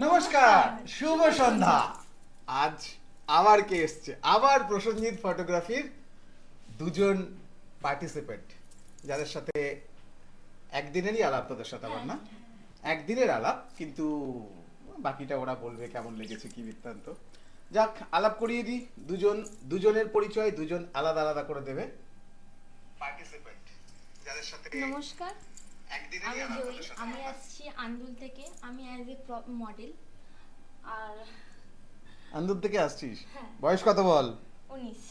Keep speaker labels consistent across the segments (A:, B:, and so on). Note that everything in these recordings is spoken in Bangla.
A: নমস্কার, শুভ সন্ধ্যা। আজ আবার কে এসছে? আবার প্রসেনজিৎ ফটোগ্রাফির দুজন পার্টিসিপেন্ট, যাদের সাথে একদিনেরই আলাপ, তোদের সাথে আবার না একদিনের আলাপ, কিন্তু বাকিটা ওরা বলবে কেমন লেগেছে কি বৃত্তান্ত। যাক, আলাপ করিয়ে দিই। দুজনের পরিচয় দুজন আলাদা আলাদা করে দেবে। পার্টিসিপেন্ট, যাদের সাথে
B: নমস্কার,
A: একদিনেরই
B: আমি
A: আলাপ,
B: জয়ী।
A: তোদের সাথে
B: আমি আসছি আন্দুল থেকে। আমি অ্যাজ এ মডেল। আর
A: আন্দুর থেকে আসছিস?
B: হ্যাঁ।
A: বয়স কত বল?
B: 19।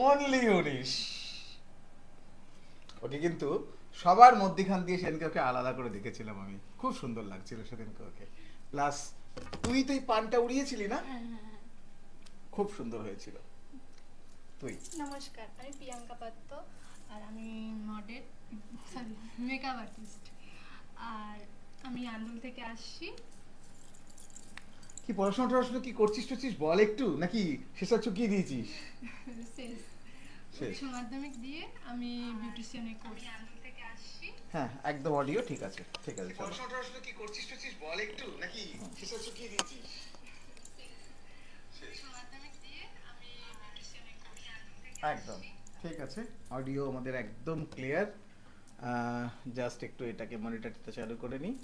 A: অনলি 19। ওকে কিন্তু সবার মধ্যখান দিয়ে সেদিনকে ওকে আলাদা করে দেখেছিলাম আমি, খুব সুন্দর লাগছিল সেদিনকে ওকে। প্লাস তুই তো এই পানটা উড়িয়েছিলি না?
B: হ্যাঁ হ্যাঁ হ্যাঁ।
A: খুব সুন্দর হয়েছিল। তুই?
C: নমস্কার, আমি প্রিয়াঙ্কা পাত্র। আর আমি মডেল, সরি, মেকআপ আর্টিস্ট। আর আমি আন্দুল থেকে আসছি।
A: কি পড়াশোনা কি করছিস টছিস বল একটু, নাকি সেসব চুকিয়ে দিয়েছিস?
C: শেষ
A: শেষ।
C: উচ্চ মাধ্যমিক দিয়ে আমি বিউটিশিয়ানের কোর্স। আন্দুল থেকে আসছি।
A: হ্যাঁ, একদম অডিও ঠিক আছে, ঠিক আছে। পড়াশোনা কি করছিস টছিস বল একটু, নাকি সেসব চুকিয়ে দিয়েছিস?
C: উচ্চ মাধ্যমিক দিয়ে আমি বিউটিশিয়ানের কোর্স। আন্দুল থেকে
A: একদম ঠিক আছে, অডিও আমাদের একদম ক্লিয়ার। জাস্ট একটু এটাকে মনিটরটা চালু করে নিই।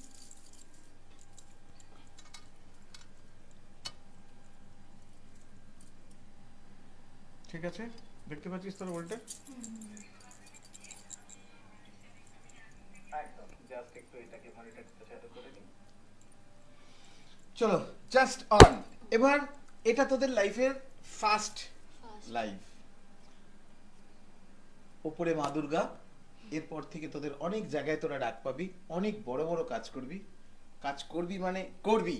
A: ঠিক আছে, দেখতে পাচ্ছিস তোর উল্টে? একদম, জাস্ট একটু এটাকে মনিটরটা চালু করে নিই। চলো, জাস্ট অন। এবার এটা তোদের লাইফের ফার্স্ট লাইভ। ওপরে মা দুর্গা, এরপর থেকে তোদের অনেক জায়গায় তোরা ডাক পাবি, অনেক বড় বড় কাজ করবি। কাজ করবি মানে করবি,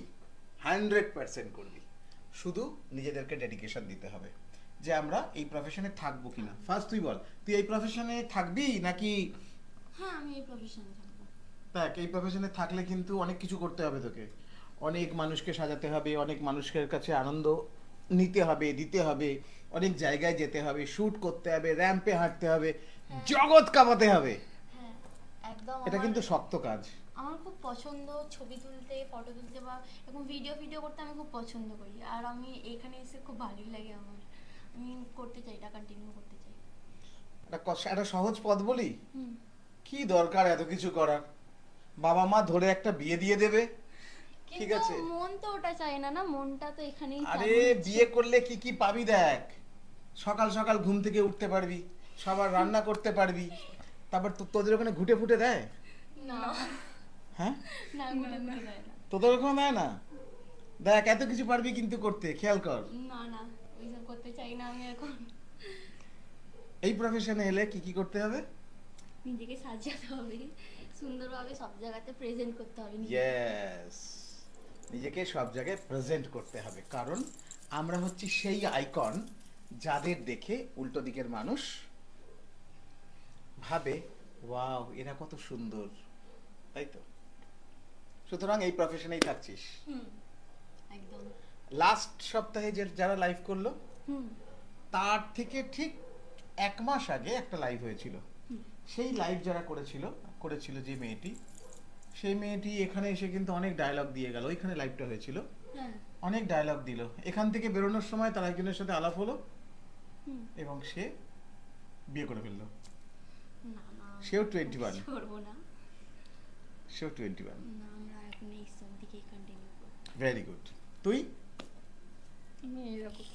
A: 100% করবি। শুধু নিজেদেরকে ডেডিকেশন দিতে হবে যে আমরা এই প্রফেশনে থাকবো কিনা। ফার্স্ট তুই বল, তুই এই প্রফেশনে থাকবি নাকি?
B: হ্যাঁ, আমি এই প্রফেশনে থাকবো।
A: দেখ, এই প্রফেশনে থাকলে কিন্তু অনেক কিছু করতে হবে তোকে। অনেক মানুষকে সাজাতে হবে, অনেক মানুষের কাছে আনন্দ নিতে হবে, দিতে হবে, অনেক জায়গায় যেতে হবে, শুট করতে হবে, র্যাম্পে হাঁটতে হবে, জগৎ কাঁপাতে হবে।
B: হ্যাঁ, একদম।
A: এটা কিন্তু শক্ত কাজ।
B: আমার খুব পছন্দ ছবি তুলতে, ফটো তুলতে, বা এরকম ভিডিও করতে আমি খুব পছন্দ করি। আর আমি এখানে এসে খুব ভালোই লাগে আমার। আমি করতে চাই, এটা কন্টিনিউ করতে চাই।
A: একটা সহজ পথ বলি,
B: হুম।
A: কি দরকার এত কিছু করার? বাবা মা ধরে একটা বিয়ে দিয়ে দেবে, ঠিক
B: কিন্তু
A: আছে?
B: মন তো ওটা চায় না, না মনটা তো এখানেই চায়।
A: আরে বিয়ে করলে কি কি পাবি দেখ। সকাল সকাল ঘুম থেকে উঠতে পারবি, সবার রান্না করতে পারবি, তারপর তোদের ওখানে ঘুটে ফুটে দেয়?
B: না
A: হ্যাঁ,
B: না, ঘুরে ঘুরে দেয় না।
A: তোদের ওখানে দেয় না? দেখ, এত কিছু পারবি কিন্তু করতে, খেয়াল কর।
B: না না, ওইসব করতে চাই না আমি এখন।
A: এই প্রফেশনে এলে কি কি করতে হবে?
B: নিজেকে সাজাতে হবে, সুন্দরভাবে সব জায়গাতে প্রেজেন্ট করতে হবে নিজেকে।
A: ইয়েস, নিজেকে সব জায়গায় প্রেজেন্ট করতে হবে, কারণ আমরা হচ্ছি সেই আইকন যাদের দেখে উল্টো দিকের মানুষ ভাবে ওয়াও এরা কত সুন্দর, তাই তো? সুতরাং এই প্রফেশনেই থাকছিস।
B: হুম, একদম।
A: লাস্ট সপ্তাহে যারা লাইভ করলো,
B: হুম।
A: তার থেকে ঠিক 1 মাস আগে একটা লাইভ হয়েছিল। সেই লাইভ যারা করেছিল যে মেয়েটি, সেই মেয়েটি এখানে এসে কিন্তু অনেক ডায়লগ দিয়ে গেল। ওইখানে লাইভটা হয়েছিল,
B: হ্যাঁ।
A: অনেক ডায়লগ দিল। এখান থেকে বেরোনোর সময় তার একজনের সাথে আলাপ হলো
B: হুম।
A: এবং সে বিয়ে করে ফেললো।
B: না না,
A: সেও 21।
B: করবো না।
A: সেও 21।
B: না, আমরা এখন এই সব দিকেই কন্টিনিউ করবো।
A: Very good. তুই?
C: আমি এরকম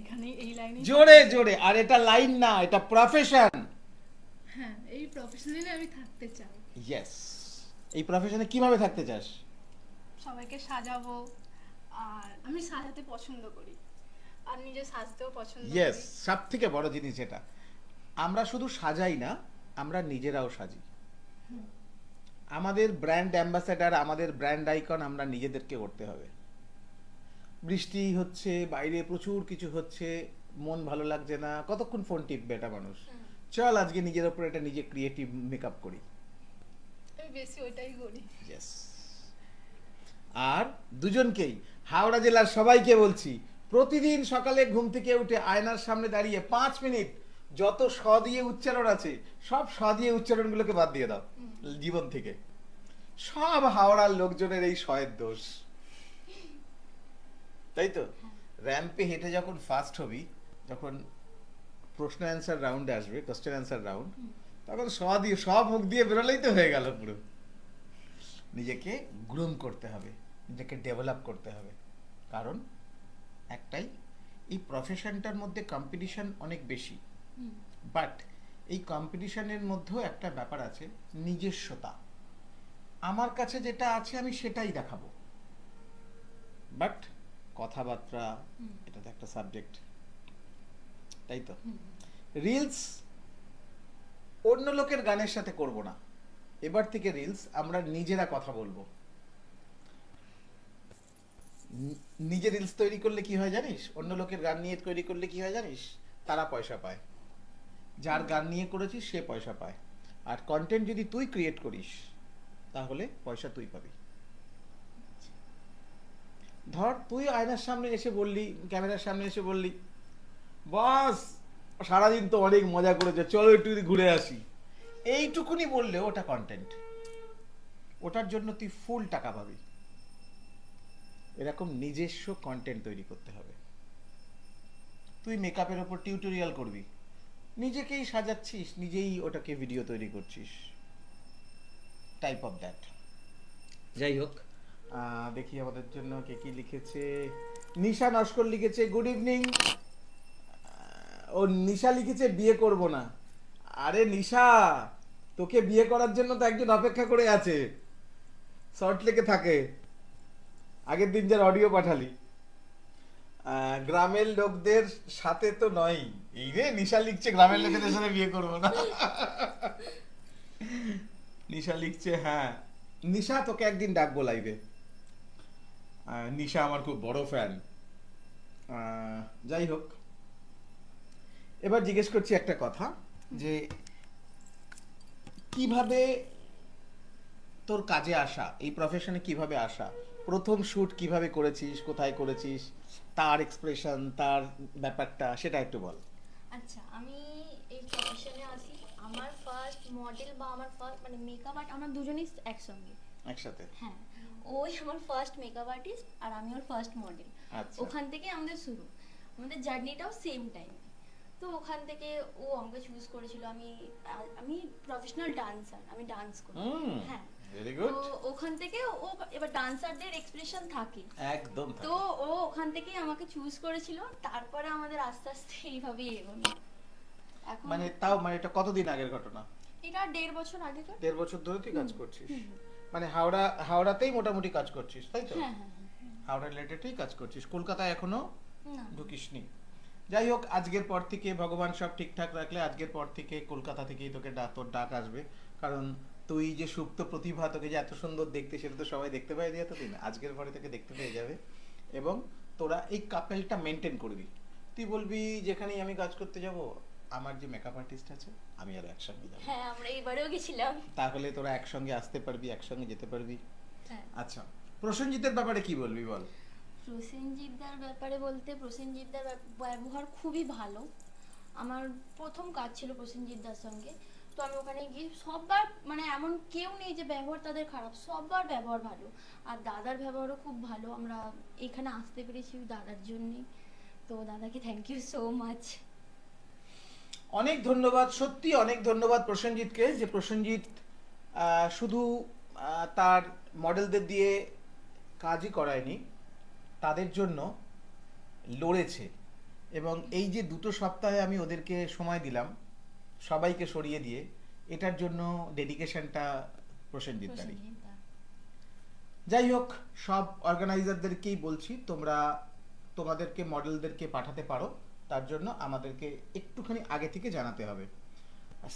C: এখানে এই লাইনে।
A: জোরে জোরে। আর এটা লাইন না, এটা প্রফেশন।
C: হ্যাঁ, এই প্রফেশনালি আমি থাকতে চাই।
A: ইয়েস। এই প্রফেশনে কিভাবে থাকতে চাস?
C: সবাইকে সাজাবো, আর আমি সাজাতে পছন্দ করি, আর নিজে সাজতেও পছন্দ
A: ইয়েস,
C: করি।
A: সব থেকে বড় জিনিস এটা। আমরা শুধু সাজাই না, আমরা নিজেরাও সাজি। আমাদের ব্র্যান্ড অ্যাম্বাসেডার, আমাদের ব্র্যান্ড আইকন আমরা নিজেদেরকে করতে হবে। বৃষ্টি হচ্ছে, বাইরে প্রচুর কিছু হচ্ছে, মন ভালো লাগছে না, কতক্ষণ ফোন টিপবে একটা মানুষ? চল আজকে নিজের উপর একটা নিজে ক্রিয়েটিভ মেকআপ করি।
C: আমি বেশি ওইটাই করি।
A: ইয়েস। আর দুজনকেই, হাওড়া জেলার সবাইকে বলছি, প্রতিদিন সকালে ঘুম থেকে উঠে আয়নার সামনে দাঁড়িয়ে 5 মিনিট যত স দিয়ে উচ্চারণ আছে সব স দিয়ে উচ্চারণগুলোকে বাদ দিয়ে দাও জীবন থেকে। সব হাওড়ার লোকজনের এই শয়ের দোষ। তাই তো?
B: হ্যাঁ।
A: র্যাম্পে হেঁটে যখন ফার্স্ট হবি, যখন প্রশ্ন অ্যান্সার রাউন্ডে আসবে, কোশ্চেন অ্যান্সার রাউন্ড,
B: হুম।
A: তখন সব মুখ দিয়ে বেরোলেই তো হয়ে গেল পুরো। নিজেকে গ্রুম করতে হবে, নিজেকে ডেভেলপ করতে হবে। কারণ একটাই, এই প্রফেশনটার মধ্যে কম্পিটিশন অনেক বেশি,
B: হুম।
A: বাট এই কম্পিটিশনের মধ্যেও একটা ব্যাপার আছে, নিজস্বতা। আমার কাছে যেটা আছে আমি সেটাই দেখাবো, বাট কথাবার্তা,
B: হুম।
A: এটা তো একটা সাবজেক্ট, তাই তো?
B: হুম।
A: রিলস অন্য লোকের গানের সাথে করব না, এবার থেকে রিলস আমরা নিজেরা কথা বলবো। নিজে রিলস তৈরি করলে কি হয় জানিস? অন্য লোকের গান নিয়ে তৈরি করলে কি হয় জানিস? তারা পয়সা পায়, যার গান নিয়ে করেছিস সে পয়সা পায়। আর কন্টেন্ট যদি তুই ক্রিয়েট করিস তাহলে পয়সা তুই পাবি। ধর তুই আয়নার সামনে এসে বললি, ক্যামেরার সামনে এসে বললি, বাস সারাদিন তো অনেক মজা করেছে, চলো একটু যদি ঘুরে আসি, এইটুকুনি বললে ওটা কন্টেন্ট, ওটার জন্য তুই ফুল টাকা পাবি। এরকম নিজস্ব কন্টেন্ট তৈরি করতে হবে। তুই মেকআপের ওপর টিউটোরিয়াল করবি, নিজেকেই সাজাচ্ছিস, নিজেই ওটাকে ভিডিও তৈরি করছিস, টাইপ অফ দ্যাট। যাই হোক, দেখি আমাদের জন্য কে কি লিখেছে। নিশা নস্কর লিখেছে গুড ইভিনিং। ও নিশা লিখেছে বিয়ে করব না। আরে নিশা, তোকে বিয়ে করার জন্য তো একজন অপেক্ষা করে আছে, শর্ট লেকে থাকে, আগের দিন যার অডিও পাঠালি। গ্রামের লোকদের সাথে তো নয়। এই রে নিশা লিখছে গ্রামের লোকেদের সাথে বিয়ে করব না। নিশা লিখছে হ্যাঁ, নিশা তোকে একদিন ডাকবো লাইভে। নিশা আমার খুব বড় ফ্যান। যাই হোক, এবার জিজ্ঞেস করছি একটা কথা, যে কিভাবে তোর কাজে আসা, এই প্রফেশনে কিভাবে আসা, প্রথম শুট কিভাবে করেছিস, কোথায় করেছিস, তার এক্সপ্রেশন, তার ব্যাপারটা সেটা একটু বল।
B: আচ্ছা, আমি এই প্রফেশনে আসি, আমার ফার্স্ট মডেল বা আমার ফার্স্ট মানে মেকআপ আর্ট, আমরা দুজনেই একসঙ্গে।
A: একসাথে?
B: হ্যাঁ, ওই আমার ফার্স্ট মেকআপ আর্টিস্ট আর আমি ওর ফার্স্ট মডেল।
A: আচ্ছা।
B: ওখান থেকে আমাদের শুরু, আমাদের জার্নিটাও সেম টাইম। তো ওখান থেকে ও আমাকে চুজ করেছিল। আমি প্রফেশনাল ডান্সার, আমি ডান্স করি। হ্যাঁ,
A: ভেরি
B: তো
A: গুড।
B: ওখান থেকে ও, এবার ডান্সারদের এক্সপ্রেশন থাকে,
A: একদম
B: তো ও ওখান থেকেই আমাকে চুজ করেছিল। তারপরে আমাদের আস্তে আস্তে এইভাবেই এগোনো। এখন
A: মানে তাও মানে এটা কতদিন আগের ঘটনা?
B: এটা 1.5 বছর আগেকার।
A: 1.5 বছর ধরে তুই কাজ করছিস?
B: হুম।
A: মানে হাওড়াতেই মোটামুটি কাজ করছিস, তাই তো?
B: হ্যাঁ হ্যাঁ হ্যাঁ।
A: হাওড়া রিলেটেডই কাজ করছিস, কলকাতায় এখনো
B: না।
A: ঢুকিসনি। যাই হোক, আজকের পর থেকে ভগবান সব ঠিকঠাক রাখলে আজকের পর থেকে কলকাতা থেকেই তোকে তোর ডাক আসবে। কারণ তুই যে সুপ্ত প্রতিভা, তোকে যে এত সুন্দর দেখতে, সেটা তো সবাই দেখতে পায়নি এতদিন, আজকের পরে তোকে দেখতে পেয়ে যাবে। এবং তোরা এই কাপেলটা মেনটেন করবি। তুই বলবি যেখানেই আমি কাজ করতে যাব, আমার যে মেকআপ আর্টিস্ট আছে আমি আর একসঙ্গে যাবো।
B: হ্যাঁ, আমরা এবারেও গেছিলাম।
A: তাহলে তোরা একসঙ্গে আসতে পারবি, একসঙ্গে যেতে পারবি।
B: হ্যাঁ।
A: আচ্ছা, প্রসেনজিতের ব্যাপারে কি বলবি বল।
B: প্রসেনজিৎদার ব্যাপারে বলতে, প্রসেনজিৎদার ব্যবহার খুবই ভালো। আমার প্রথম কাজ ছিল প্রসেনজিৎদার সঙ্গে। তো আমি ওখানে গিয়ে সববার, মানে এমন কেউ নেই যে ব্যবহার তাদের খারাপ, সববার ব্যবহার ভালো। আর দাদার ব্যবহারও খুব ভালো। আমরা এখানে আসতে পেরেছি দাদার জন্যই। তো দাদাকে থ্যাংক ইউ সো মাচ।
A: অনেক ধন্যবাদ, সত্যি অনেক ধন্যবাদ প্রসেনজিৎকে, যে প্রসেনজিৎ শুধু তার মডেলদের দিয়ে কাজই করায়নি, তাদের জন্য লড়েছে। এবং এই যে 2 সপ্তাহে আমি ওদেরকে সময় দিলাম সবাইকে সরিয়ে দিয়ে, এটার জন্য ডেডিকেশনটা প্রসেনজিৎদারই। যাই হোক, সব অর্গানাইজারদেরকেই বলছি, তোমরা তোমাদেরকে মডেলদেরকে পাঠাতে পারো, তার জন্য আমাদেরকে একটুখানি আগে থেকে জানাতে হবে।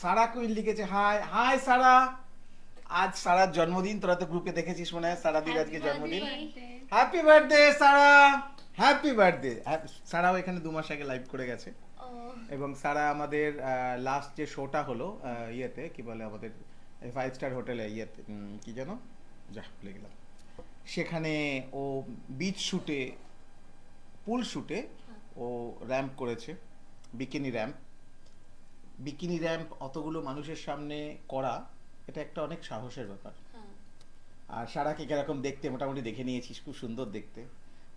A: সারা কুইন লিখেছে হাই হাই সারা, আজ সারার জন্মদিন, তোরা তো গ্রুপে দেখেছিস মনে হয়, সারাদির আজকে জন্মদিন। হ্যাপি বার্থডে সারা, হ্যাপি বার্থডে। সারাও এখানে 2 মাস আগে লাইভ করে গেছে। এবং সারা আমাদের লাস্ট যে শোটা হলো ইয়েতে, কি বলে আমাদের 5 স্টার হোটেলে, ইয়েতে কি যেন, যা ভুলে গেলাম, সেখানে ও বিচ শুটে, পুল শুটে ও র্যাম্প করেছে, বিকিনি র্যাম্প। বিকিনি র্যাম্প অতগুলো মানুষের সামনে করা, এটা একটা অনেক সাহসের ব্যাপার। আর সারাকে কিরকম দেখতে মোটামুটি দেখে নিয়েছিস, খুব সুন্দর দেখতে।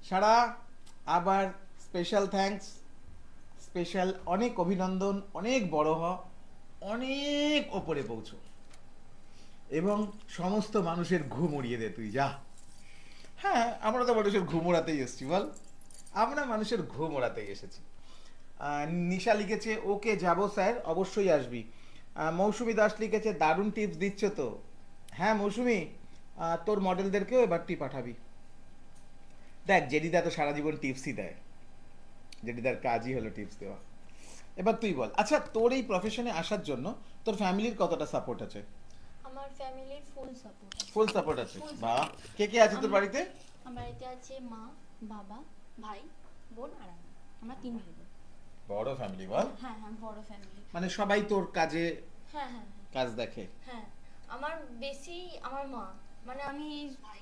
A: সারা আবার স্পেশাল থ্যাঙ্কস, স্পেশাল অনেক অভিনন্দন, অনেক বড় হ, অনেক ওপরে পৌঁছো এবং সমস্ত মানুষের ঘুম উড়িয়ে দে তুই, যা। হ্যাঁ, আমরা তো মানুষের ঘুম ওড়াতেই এসেছি, বল, আমরা মানুষের ঘুম ওড়াতেই এসেছি। নিশা লিখেছে ওকে যাব স্যার, অবশ্যই আসবি। মৌসুমী দাস লিখেছে দারুণ টিপস দিচ্ছ তো। হ্যাঁ মৌসুমী, তোর মডেলদেরকেও এবার তুই পাঠাবি। দেখ জেডিদা তো সারা জীবন টিপসই দেয়, জেডিদার কাজই হলো টিপস দেওয়া। এবার তুই বল, আচ্ছা তোর এই প্রফেশনে আসার জন্য তোর ফ্যামিলির কতটা সাপোর্ট আছে?
B: আমার ফ্যামিলির ফুল সাপোর্ট আছে।
A: ফুল সাপোর্ট আছে,
B: Full
A: বাহ।
B: support।
A: কে কে আছে তোর বাড়িতে?
B: আমার বাড়িতে আছে মা, বাবা, ভাই, বোন আর আমি। আমরা 3 ভাই বোন।
A: বড় ফ্যামিলি বল।
B: হ্যাঁ হ্যাঁ, বড় ফ্যামিলি।
A: মানে সবাই তোর কাজে
B: হ্যাঁ হ্যাঁ
A: কাজ দেখে।
B: হ্যাঁ। আমার বেশি আমার মা, মানে আমি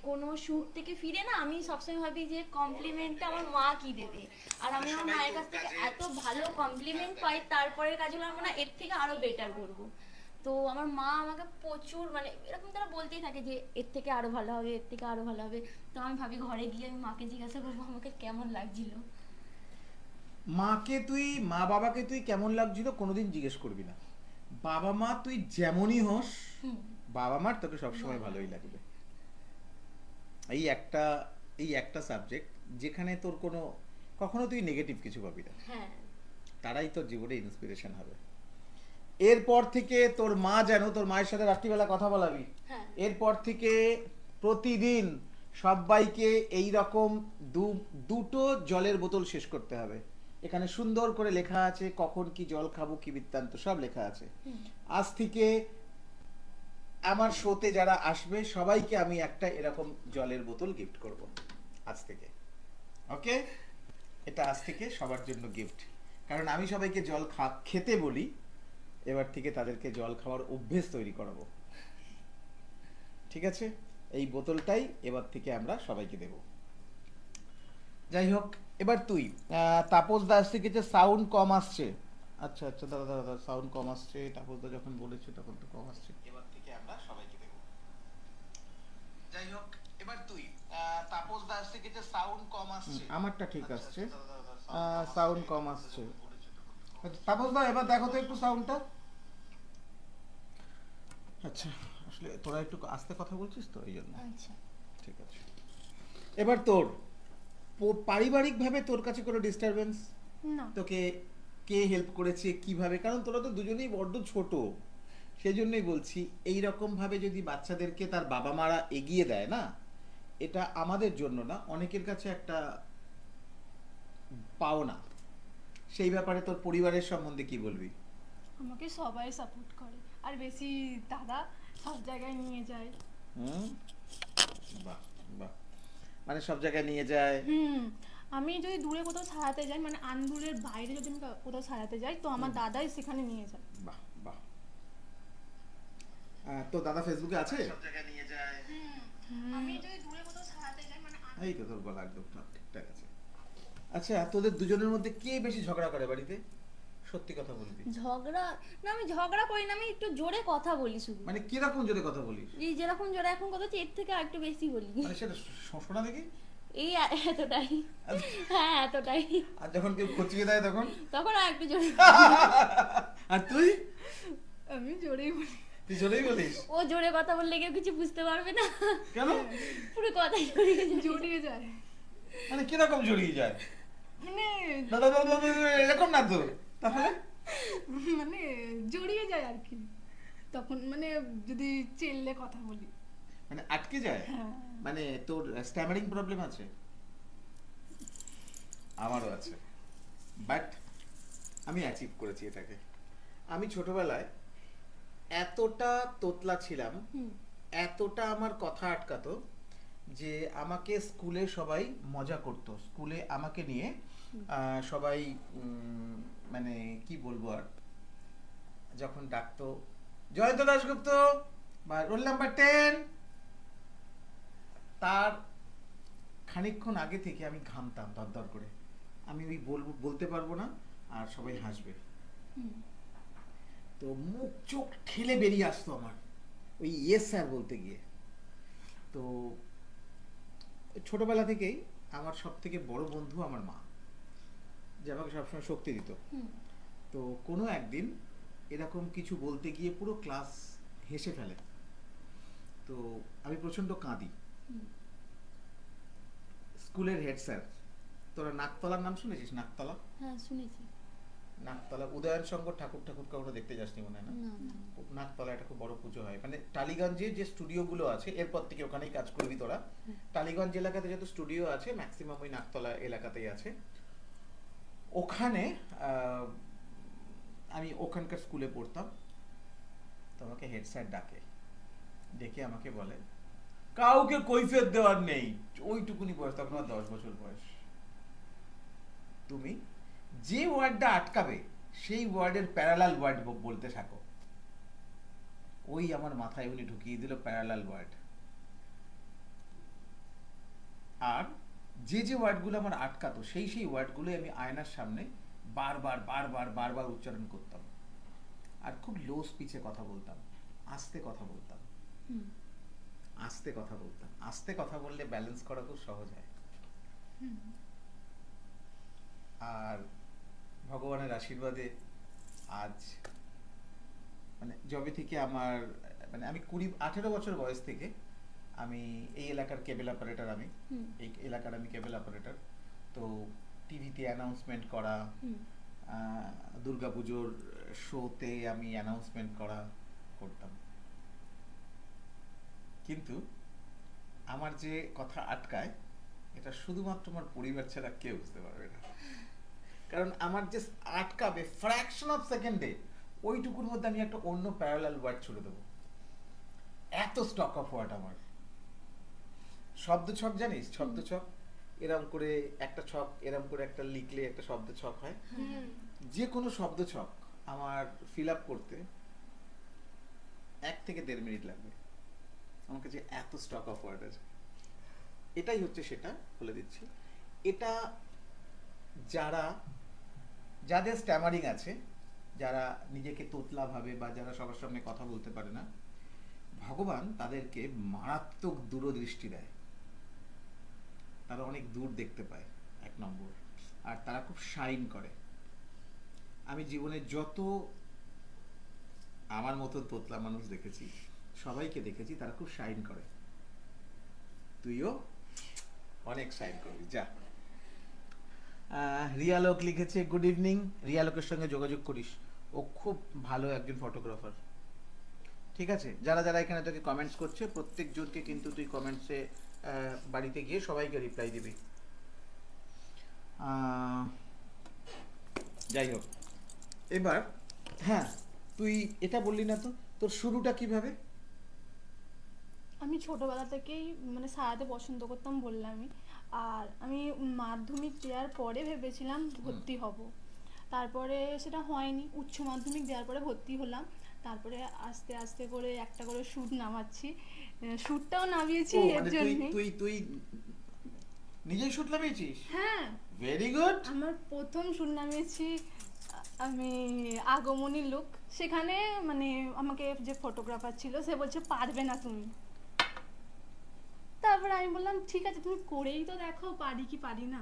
B: কোনো শুট থেকে ফিরে না, আমি সবসময় ভাবি যে কমপ্লিমেন্টটা আমার মা কি দেবে। আর আমি আমার মায়ের কাছ থেকে এত ভালো কমপ্লিমেন্ট পাই, তারপরের কাজগুলো আমার মনে হয় এর থেকে আরো বেটার করবো। তো আমার মা আমাকে প্রচুর, মানে এরকম তারা বলতেই থাকে যে এর থেকে আরো ভালো হবে, এর থেকে আরো ভালো হবে। তো আমি ভাবি ঘরে গিয়ে আমি মাকে জিজ্ঞাসা করবো আমাকে কেমন লাগছিল।
A: মাকে তুই, মা বাবাকে তুই কেমন লাগছিল কোনোদিন জিজ্ঞেস করবি না। বাবা মা তুই যেমনই হোস,
B: হুম।
A: বাবা মার তোকে সবসময় ভালোই লাগবে। এই একটা, এই একটা সাবজেক্ট যেখানে তোর কোনো কখনো তুই নেগেটিভ কিছু পাবি না,
B: হ্যাঁ
A: তারাই তোর জীবনে ইন্সপিরেশন হবে। এরপর থেকে তোর মা যেন, তোর মায়ের সাথে রাত্রিবেলা কথা বলাবি,
B: হ্যাঁ
A: এরপর থেকে প্রতিদিন সবাইকে এই রকম দুটো জলের বোতল শেষ করতে হবে। এখানে সুন্দর করে লেখা আছে কখন কি জল খাবো, কি বৃত্তান্ত, সব লেখা আছে।
B: হুম।
A: আজ থেকে আমার শোতে যারা আসবে সবাইকে আমি একটা এরকম জলের বোতল গিফট করব আজ থেকে। ওকে, এটা আজ থেকে সবার জন্য গিফট, কারণ আমি সবাইকে জল খেতে বলি, এবার থেকে তাদেরকে জল খাওয়ার অভ্যেস তৈরি করাবো। ঠিক আছে, এই বোতলটাই এবার থেকে আমরা সবাইকে দেব। যাই হোক, এবার তুই। তাপস দাস থেকে যে সাউন্ড কম আসছে। আচ্ছা আচ্ছা, দাদা দাদা দাদা, সাউন্ড কম আসছে, তাপস দা যখন বলেছে তখন তো কম আসছে। এবার থেকে আমরা সবাইকে দেব। যাই হোক, এবার তুই। তাপস দাস থেকে যে সাউন্ড কম আসছে। আমারটা ঠিক আসছে, সাউন্ড কম আসছে। তাপস দা এবার দেখো তো একটু সাউন্ডটা। আচ্ছা, আসলে তোরা একটু আস্তে কথা বলছিস তো এই জন্য।
B: আচ্ছা।
A: ঠিক আছে, এবার তোর পারিবারিক ভাবে তোর কাছে কোনো ডিস্টারবেন্স?
B: না।
A: তোকে কে হেল্প করেছে কিভাবে? কারণ তোরা তো দুজনেই বড্ড ছোট, সেই জন্যই বলছি এই রকম ভাবে যদি বাচ্চাদেরকে তার বাবা মারা এগিয়ে দেয় না, এটা আমাদের জন্য না, অনেকের কাছে একটা পাওনা। সেই ব্যাপারে তোর পরিবারের সম্বন্ধে কি বলবি?
C: আমাকে সবাই সাপোর্ট করে, আর বেশি দাদা সব জায়গায় নিয়ে যায়।
A: হুম, বাহ বাহ, মানে সব জায়গায় নিয়ে যায়।
C: আমি যদি দূরে কোথাও সারাতে যাই, মানে আন্দুলের বাইরে যদি আমি কোথাও সারাতে যাই, তো আমার দাদাই সেখানে নিয়ে যায়।
A: বাহ বাহ। তো দাদা ফেসবুকে আছে? সব জায়গায় নিয়ে যায়।
C: আমি যদি দূরে কোথাও সারাতে যাই, মানে
A: এই তো তোর গলা একদম ঠিকঠাক আছে। আচ্ছা, তোদের দুজনের মধ্যে কে বেশি ঝগড়া করে বাড়িতে? সত্যি কথা বলবি।
B: ঝগড়া না, আমি ঝগড়া করি না, আমি একটু জোরে কথা বলি শুধু।
A: মানে কিরকম জোরে কথা বলিস?
B: এই যেরকম জোরে এখন কথা হচ্ছে, এর থেকে আর একটু বেশি বলি।
A: মানে সেটা শোনা দেখি।
B: এই এতটাই। হ্যাঁ এতটাই।
A: আর যখন কেউ খচিয়ে দেয় তখন?
B: তখন আর একটু জোরে।
A: আর তুই?
C: আমি জোরেই বলি।
A: তুই জোরেই বলিস?
B: ও জোরে কথা বললে কেউ কিছু বুঝতে পারবে না।
A: কেন?
B: পুরো কথাই
C: জড়িয়ে যায়।
A: মানে কিরকম জড়িয়ে যায়?
C: মানে
A: দাদা দাদা এরকম না তো, তাহলে?
C: মানে জড়িয়ে যায় আর কি। তখন মানে যদি চেল্লে কথা বলি,
A: মানে আটকে যায়?
C: হ্যাঁ।
A: মানে তোর স্ট্যামারিং প্রবলেম আছে? আমারও আছে, বাট আমি অ্যাচিভ করেছি এটাকে। আমি ছোটবেলায় এতটা তোতলা ছিলাম, এতটা আমার কথা আটকাতো যে আমাকে স্কুলে সবাই মজা করত। স্কুলে আমাকে নিয়ে সবাই মানে কি বলবো আর, যখন ডাকতো জয়ন্ত দাশগুপ্ত বা রোল নাম্বার 10, তার খানিকক্ষণ আগে থেকে আমি ঘামতাম দরদর করে। আমি ওই বলতে পারবো না, আর সবাই হাসবে, তো মুখ চোখ ঠেলে বেরিয়ে আসতো আমার ওই ইয়েস স্যার বলতে গিয়ে। তো ছোটবেলা থেকেই আমার সব থেকে বড় বন্ধু আমার মা, যে আমাকে সবসময় শক্তি দিত।
B: হুম
A: তো কোনো একদিন এরকম কিছু বলতে গিয়ে পুরো ক্লাস হেসে ফেলে। তো আমি প্রচণ্ড কাঁদি।
B: হুম
A: স্কুলের হেড স্যার, তোরা নাকতলার নাম শুনেছিস? নাকতলা,
B: হ্যাঁ শুনেছি।
A: নাকতলা উদয়ন শঙ্কর ঠাকুর কখনো দেখতে যাসনি মনে হয় না?
B: না না।
A: নাকতলা একটা খুব বড় পুজো হয়, মানে টালিগঞ্জে যে স্টুডিওগুলো আছে এরপর থেকে ওখানেই কাজ করবি তোরা। টালিগঞ্জ এলাকাতে যত স্টুডিও আছে ম্যাক্সিমাম ওই নাকতলা এলাকাতেই আছে। ওখানে আমি ওখানকার স্কুলে পড়তাম। তো আমাকে হেড স্যার ডাকে, ডেকে আমাকে বলে কাউকে কৈফিয়ত দেওয়ার নেই, ওইটুকুনি বয়স, তখন আমার 10 বছর বয়স, তুমি যে ওয়ার্ডটা আটকাবে সেই ওয়ার্ডের প্যারালাল ওয়ার্ড বলতে থাকো। ওই আমার মাথায় উনি ঢুকিয়ে দিল প্যারালাল ওয়ার্ড। আর যে যে ওয়ার্ডগুলো আমার আটকাতো সেই ওয়ার্ডগুলো আমি আয়নার সামনে বারবার বারবার বারবার উচ্চারণ করতাম। আর খুব লো স্পিচে কথা বলতাম, আস্তে কথা বলতাম,
B: হুম
A: আস্তে কথা বলতাম। আস্তে কথা বললে ব্যালেন্স করা খুব সহজ হয়। আর ভগবানের আশীর্বাদে আজ মানে যবে থেকে আমার মানে আমি 18 বছর বয়স থেকে আমি এই এলাকার কেবল অপারেটর। আমি
B: হুম
A: এই এলাকার আমি কেবল অপারেটর। তো টিভিতে অ্যানাউন্সমেন্ট করা,
B: হুম
A: দুর্গাপুজোর শোতে আমি অ্যানাউন্সমেন্ট করতাম। কিন্তু আমার যে কথা আটকায় এটা শুধুমাত্র আমার পরিবার ছাড়া কেউ বুঝতে পারবে না। কারণ আমার যে আটকাবে ফ্র্যাকশন অফ সেকেন্ডে, ওইটুকুর মধ্যে আমি একটা অন্য প্যারালাল ওয়ার্ড ছুড়ে দেবো। এত স্টক অফ ওয়ার্ড আমার। শব্দ ছক জানিস? শব্দ ছক এরম করে একটা ছক, এরম করে একটা লিখলে একটা শব্দ ছক হয়। যে কোনো শব্দ ছক আমার ফিল আপ করতে 1 থেকে 1.5 মিনিট লাগবে। আমার কাছে এত স্টক অফ ওয়ার্ড আছে। এটাই হচ্ছে সেটা, বলে দিচ্ছি। এটা যাদের স্ট্যামারিং আছে, যারা নিজেকে তোতলা ভাবে বা যারা সবার সামনে কথা বলতে পারে না, ভগবান তাদেরকে মারাত্মক দূরদৃষ্টি দেয়। তারা অনেক দূর দেখতে পায়, 1 নম্বর। আর তারা খুব শাইন করে। আমি জীবনে যত আমার মতো তোতলা মানুষ দেখেছি, সবাইকে দেখেছি তারা খুব শাইন করে। তুইও অনেক শাইন করবি, যা। রিয়ালোক লিখেছে গুড ইভিনিং। রিয়ালোকের সঙ্গে যোগাযোগ করিস, ও খুব ভালো একজন ফটোগ্রাফার। ঠিক আছে, যারা যারা এখানে তোকে কমেন্টস করছে প্রত্যেকজনকে কিন্তু তুই কমেন্টসে বাড়িতে গিয়ে সবাইকে রিপ্লাই দিবি। যাই হোক, এবার হ্যাঁ, তুই এটা বললি না তো তোর শুরুটা কিভাবে?
C: আমি ছোটবেলা থেকেই মানে সারাতে পছন্দ করতাম বললামই। আর আমি মাধ্যমিক দেওয়ার পরে ভেবেছিলাম ভর্তি হব, তারপরে সেটা হয়নি। উচ্চ মাধ্যমিক দেওয়ার পরে ভর্তি হলাম, তারপরে আস্তে আস্তে করে একটা করে শ্যুট নামাচ্ছি। শ্যুটটাও নামিয়েছি
A: ও,
C: এর
A: মানে
C: জন্য।
A: তুই নিজেই শুট নামিয়েছিস?
C: হ্যাঁ,
A: ভেরি গুড।
C: আমার প্রথম শ্যুট নামিয়েছি আমি আগমনী লুক। সেখানে মানে আমাকে যে ফটোগ্রাফার ছিল সে বলছে পারবে না তুমি। তারপরে আমি বললাম ঠিক আছে তুমি করেই তো দেখো পারি কি পারি না।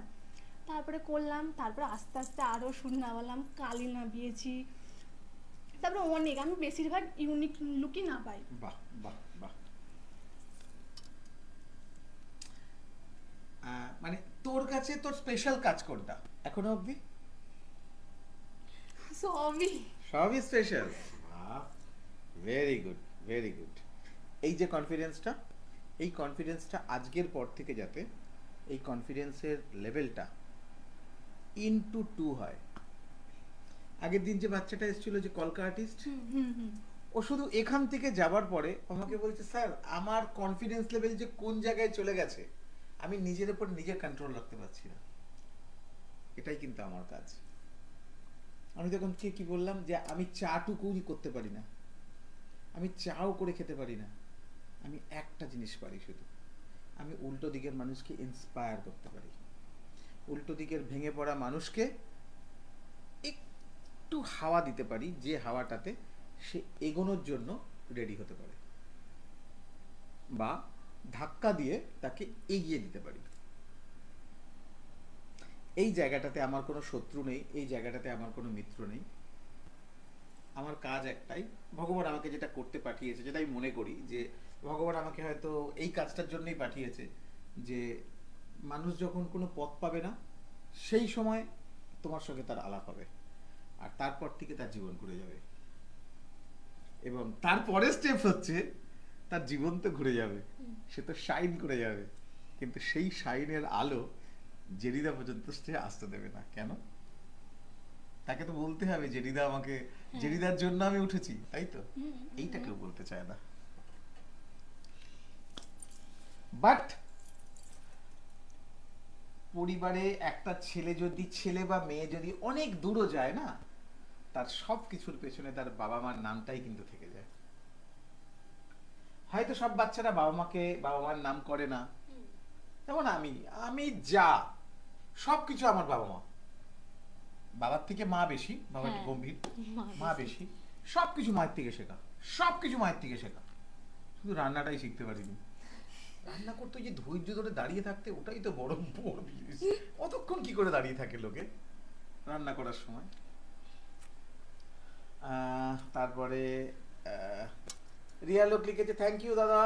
C: তারপরে করলাম, তারপরে আস্তে আস্তে আরও শ্যুট নামালাম, কালি নামিয়েছি। তারপরে অনেক, আমি বেশিরভাগ ইউনিক লুকই না পাই।
A: বাহ বাহ বাহ। মানে তোর কাছে তোর স্পেশাল কাজ কোনটা এখনো অবধি?
C: সবই।
A: সবই special. Very good, very good. এই যে কনফিডেন্সটা, এই কনফিডেন্সটা আজকের পর থেকে যাতে এই কনফিডেন্সের লেভেলটা ইনটু 2 হয়। আগের দিন যে বাচ্চাটা এসেছিল যে কলকা আর্টিস্ট, ও শুধু এখান থেকে যাবার পরে আমাকে বলছে স্যার আমার কনফিডেন্স লেভেল যে কোন জায়গায় চলে গেছে, আমি নিজের উপর নিজে কন্ট্রোল রাখতে পারছি না। এটাই কিন্তু আমার কাজ। আমি তখন কি বললাম যে আমি চাটুকুই করতে পারি না, আমি চাও করে খেতে পারি না। আমি একটা জিনিস পারি শুধু, আমি উল্টো দিকের মানুষকে ইন্সপায়ার করতে পারি। উল্টো দিকের ভেঙে পড়া মানুষকে একটু হাওয়া দিতে পারি, যে হাওয়াটাতে সে এগোনোর জন্য রেডি হতে পারে, বা ধাক্কা দিয়ে তাকে এগিয়ে দিতে পারি। এই জায়গাটাতে আমার কোনো শত্রু নেই, এই জায়গাটাতে আমার কোনো মিত্র নেই। আমার কাজ একটাই, ভগবান আমাকে যেটা করতে পাঠিয়েছে, যেটা আমি মনে করি যে ভগবান আমাকে হয়তো এই কাজটার জন্যই পাঠিয়েছে, যে মানুষ যখন কোনো পথ পাবে না সেই সময় তোমার সঙ্গে তার আলাপ হবে, আর তারপর থেকে তার জীবন ঘুরে যাবে। এবং তারপরে স্টেপ হচ্ছে তার জীবন তো ঘুরে যাবে, সে তো শাইন করে যাবে, কিন্তু সেই শাইনের আলো জেরিদা পর্যন্ত সে আসতে দেবে না। কেন? তাকে তো বলতে হবে জেরিদা আমাকে, জেরিদার জন্য আমি উঠেছি, তাই তো? এইটা কেউ বলতে চায় না। বাট পরিবারে একটা ছেলে যদি, ছেলে বা মেয়ে যদি অনেক দূরও যায় না, তার সব কিছুর পেছনে তার বাবা মার নামটাই কিন্তু থেকে যায়। হয়তো সব বাচ্চারা বাবা মার নাম করে না, যেমন আমি যা সবকিছু আমার বাবা মা, বাবার থেকে মা বেশি, বাবা একটু গম্ভীর, মা বেশি, সবকিছু মায়ের থেকে শেখা, সবকিছু মায়ের থেকে শেখা। শুধু রান্নাটাই শিখতে পারিনি। রান্না করতে যে ধৈর্য ধরে দাঁড়িয়ে থাকতে, ওটাই তো বড় বড় জিনিস। কতক্ষণ কি করে দাঁড়িয়ে থাকে লোকে রান্না করার সময়। তারপরে রিয়া লোক লিখেছে, থ্যাংক ইউ দাদা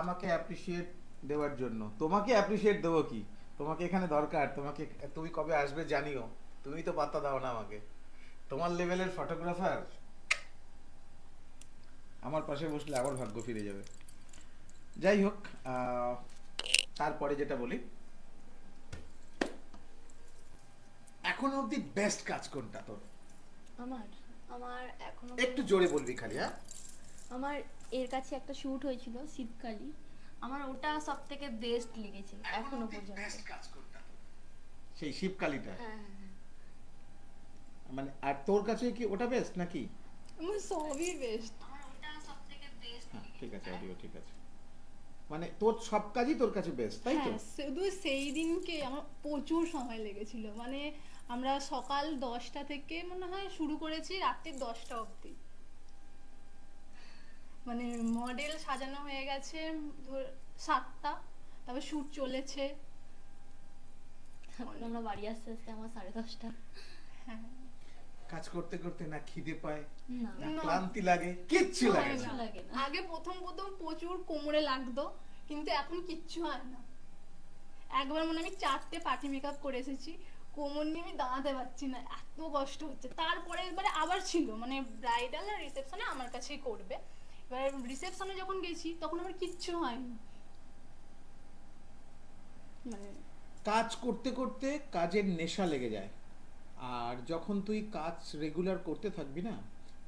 A: আমাকে অ্যাপ্রিসিয়েট দেওয়ার জন্য। তোমাকে অ্যাপ্রিসিয়েট দেবো কি, তোমাকে এখানে দরকার, তুমি কবে আসবে জানিও, তুমি তো পাত্তা দাও না আমাকে। তোমার লেভেলের ফটোগ্রাফার আমার পাশে বসলে আবার ভাগ্য ফিরে যাবে। যাই হোক, তারপরে যেটা বলি, এখন অব্দি বেস্ট কাজ কোনটা তোর?
B: আমার আমার এখনো
A: একটু জোরে বলবি খালি। হ্যাঁ,
B: আমার এর কাছে একটা শুট হয়েছিল শীতকালী, আমার ওটা সব থেকে বেস্ট লেগেছে এখনো পর্যন্ত।
A: বেস্ট কাজ কোনটা তোর? সেই শিবকালীটা?
B: হ্যাঁ,
A: মানে আর তোর কাছে কি ওটা বেস্ট নাকি?
C: আমার সবই বেস্ট।
B: আমার ওটা সব থেকে বেস্ট।
A: হ্যাঁ, ঠিক আছে, অডিও ঠিক আছে। মানে তোর সব কাজই তোর কাছে বেস্ট, তাই তো?
C: হ্যাঁ, শুধু সেই দিনকে আমার প্রচুর সময় লেগেছিল। মানে আমরা সকাল 10টা থেকে মনে হয় শুরু করেছি রাত্রি 10টা অবধি। মানে মডেল সাজানো হয়ে গেছে 7টা, তারপর শুট চলেছে।
B: আমরা বাড়ি আসতে আসতে আমার 10:30।
C: হ্যাঁ,
A: কাজ করতে করতে না খিদে পায়,
B: না,
A: না
C: না।
A: ক্লান্তি লাগে, কিচ্ছু লাগে
C: হয়
A: না।
C: না।
B: লাগে না।
C: আগে প্রথম প্রচুর কোমরে লাগতো, কিন্তু এখন কিচ্ছু হয় না। একবার মনে হয় আমি 4টে পার্টি মেকআপ করে এসেছি, কোমর নিয়ে আমি দাঁড়াতে পারছি না, এত কষ্ট হচ্ছে। তারপরে এবারে আবার ছিল, মানে ব্রাইডাল আর রিসেপশনে আমার কাছেই করবে। এবার রিসেপশনে যখন গেছি তখন আমার কিচ্ছু হয়নি। মানে
A: কাজ করতে করতে কাজের নেশা লেগে যায়। আর যখন তুই কাজ রেগুলার করতে থাকবি না,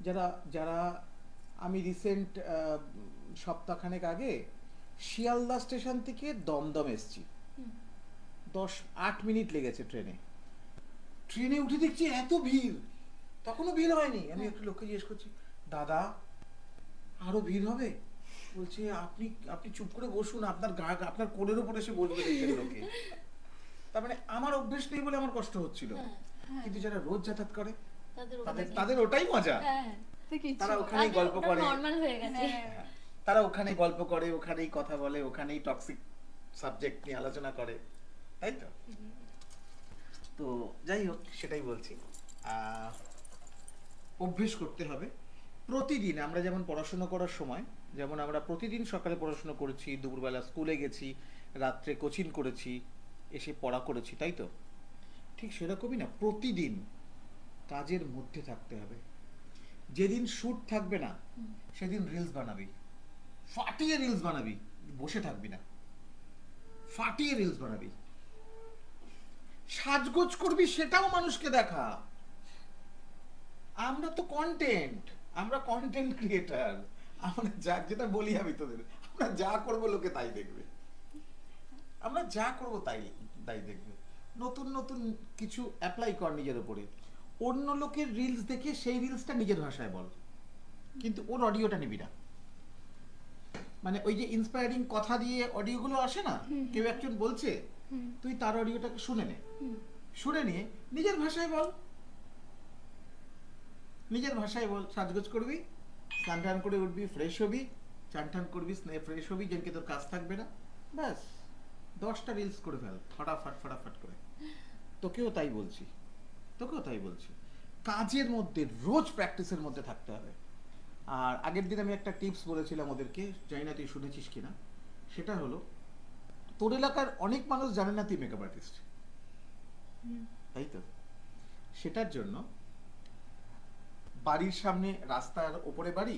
A: যারা যারা আমি রিসেন্ট সপ্তাহখানেক আগে শিয়ালদা স্টেশন থেকে দমদম এসছি, 8 মিনিট লেগেছে ট্রেনে। ট্রেনে উঠে দেখছি এত ভিড়, তখনও ভিড় হয়নি। আমি একটু লোককে জিজ্ঞেস করছি, দাদা আরো ভিড় হবে? বলছে আপনি আপনি চুপ করে বসুন, আপনার কোলের উপর এসে বসবে দেখবেন লোকে। তার মানে আমার অভ্যেস নেই বলে আমার কষ্ট হচ্ছিল, কিন্তু যারা রোজ যাতায়াত করে তাদের ওটাই মজা।
B: হ্যাঁ,
A: তারা ওখানেই গল্প করে,
B: নরমাল হয়ে গেছে।
A: হ্যাঁ, তারা ওখানে গল্প করে, ওখানেই কথা বলে, ওখানেই টক্সিক সাবজেক্ট নিয়ে আলোচনা করে, তাই তো? তো যাই হোক, সেটাই বলছি, অভ্যেস করতে হবে প্রতিদিন। আমরা যেমন পড়াশোনা করার সময়, যেমন আমরা প্রতিদিন সকালে পড়াশোনা করেছি, দুপুরবেলা স্কুলে গেছি, রাত্রে কোচিং করেছি, এসে পড়া করেছি, তাই তো? ঠিক সেরকমই না, প্রতিদিন কাজের মধ্যে থাকতে হবে। যেদিন শুট থাকবে না সেদিন রিলস বানাবি, ফাটিয়ে রিলস বানাবি, বসে থাকবি না, ফাটিয়ে রিলস বানাবি। সাজগোজ করবি, সেটাও মানুষকে দেখা। আমরা তো আমরা কন্টেন্ট ক্রিয়েটার। আমরা যেটা বলি আমি তোদের, আমরা যা করব লোকে তাই দেখবে, আমরা যা করব তাই দেখবে। নতুন নতুন কিছু অ্যাপ্লাই কর নিজের উপরে। অন্য লোকের রিলস দেখে সেই রিলসটা নিজের ভাষায় বল, কিন্তু ওর অডিওটা নিবি না। মানে ওই যে ইন্সপায়ারিং কথা দিয়ে অডিওগুলো আসে না, কেউ একজন বলছে, তুই তার অডিওটাকে শুনে নে, শুনে নিয়ে নিজের ভাষায় বল, নিজের ভাষায় বল। সাজগোজ করবি, স্নান টান করে উঠবি, ফ্রেশ হবি, চান টান করবি, ফ্রেশ হবি, যেদিনকে তোর কাজ থাকবে না, ব্যাস 10টা রিলস করে ফেল, ফটাফট করে।
D: তোকেও তাই বলছি, তোকেও তাই বলছি, কাজের মধ্যে রোজ প্র্যাকটিসের মধ্যে থাকতে হবে। আর আগের দিন আমি একটা টিপস বলেছিলাম ওদেরকে, জানি না তুই শুনেছিস কিনা, সেটা হলো তোর এলাকার অনেক মানুষ জানে না তুই মেকআপ আর্টিস্ট, তাই তো? সেটার জন্য বাড়ির সামনে রাস্তার ওপরে বাড়ি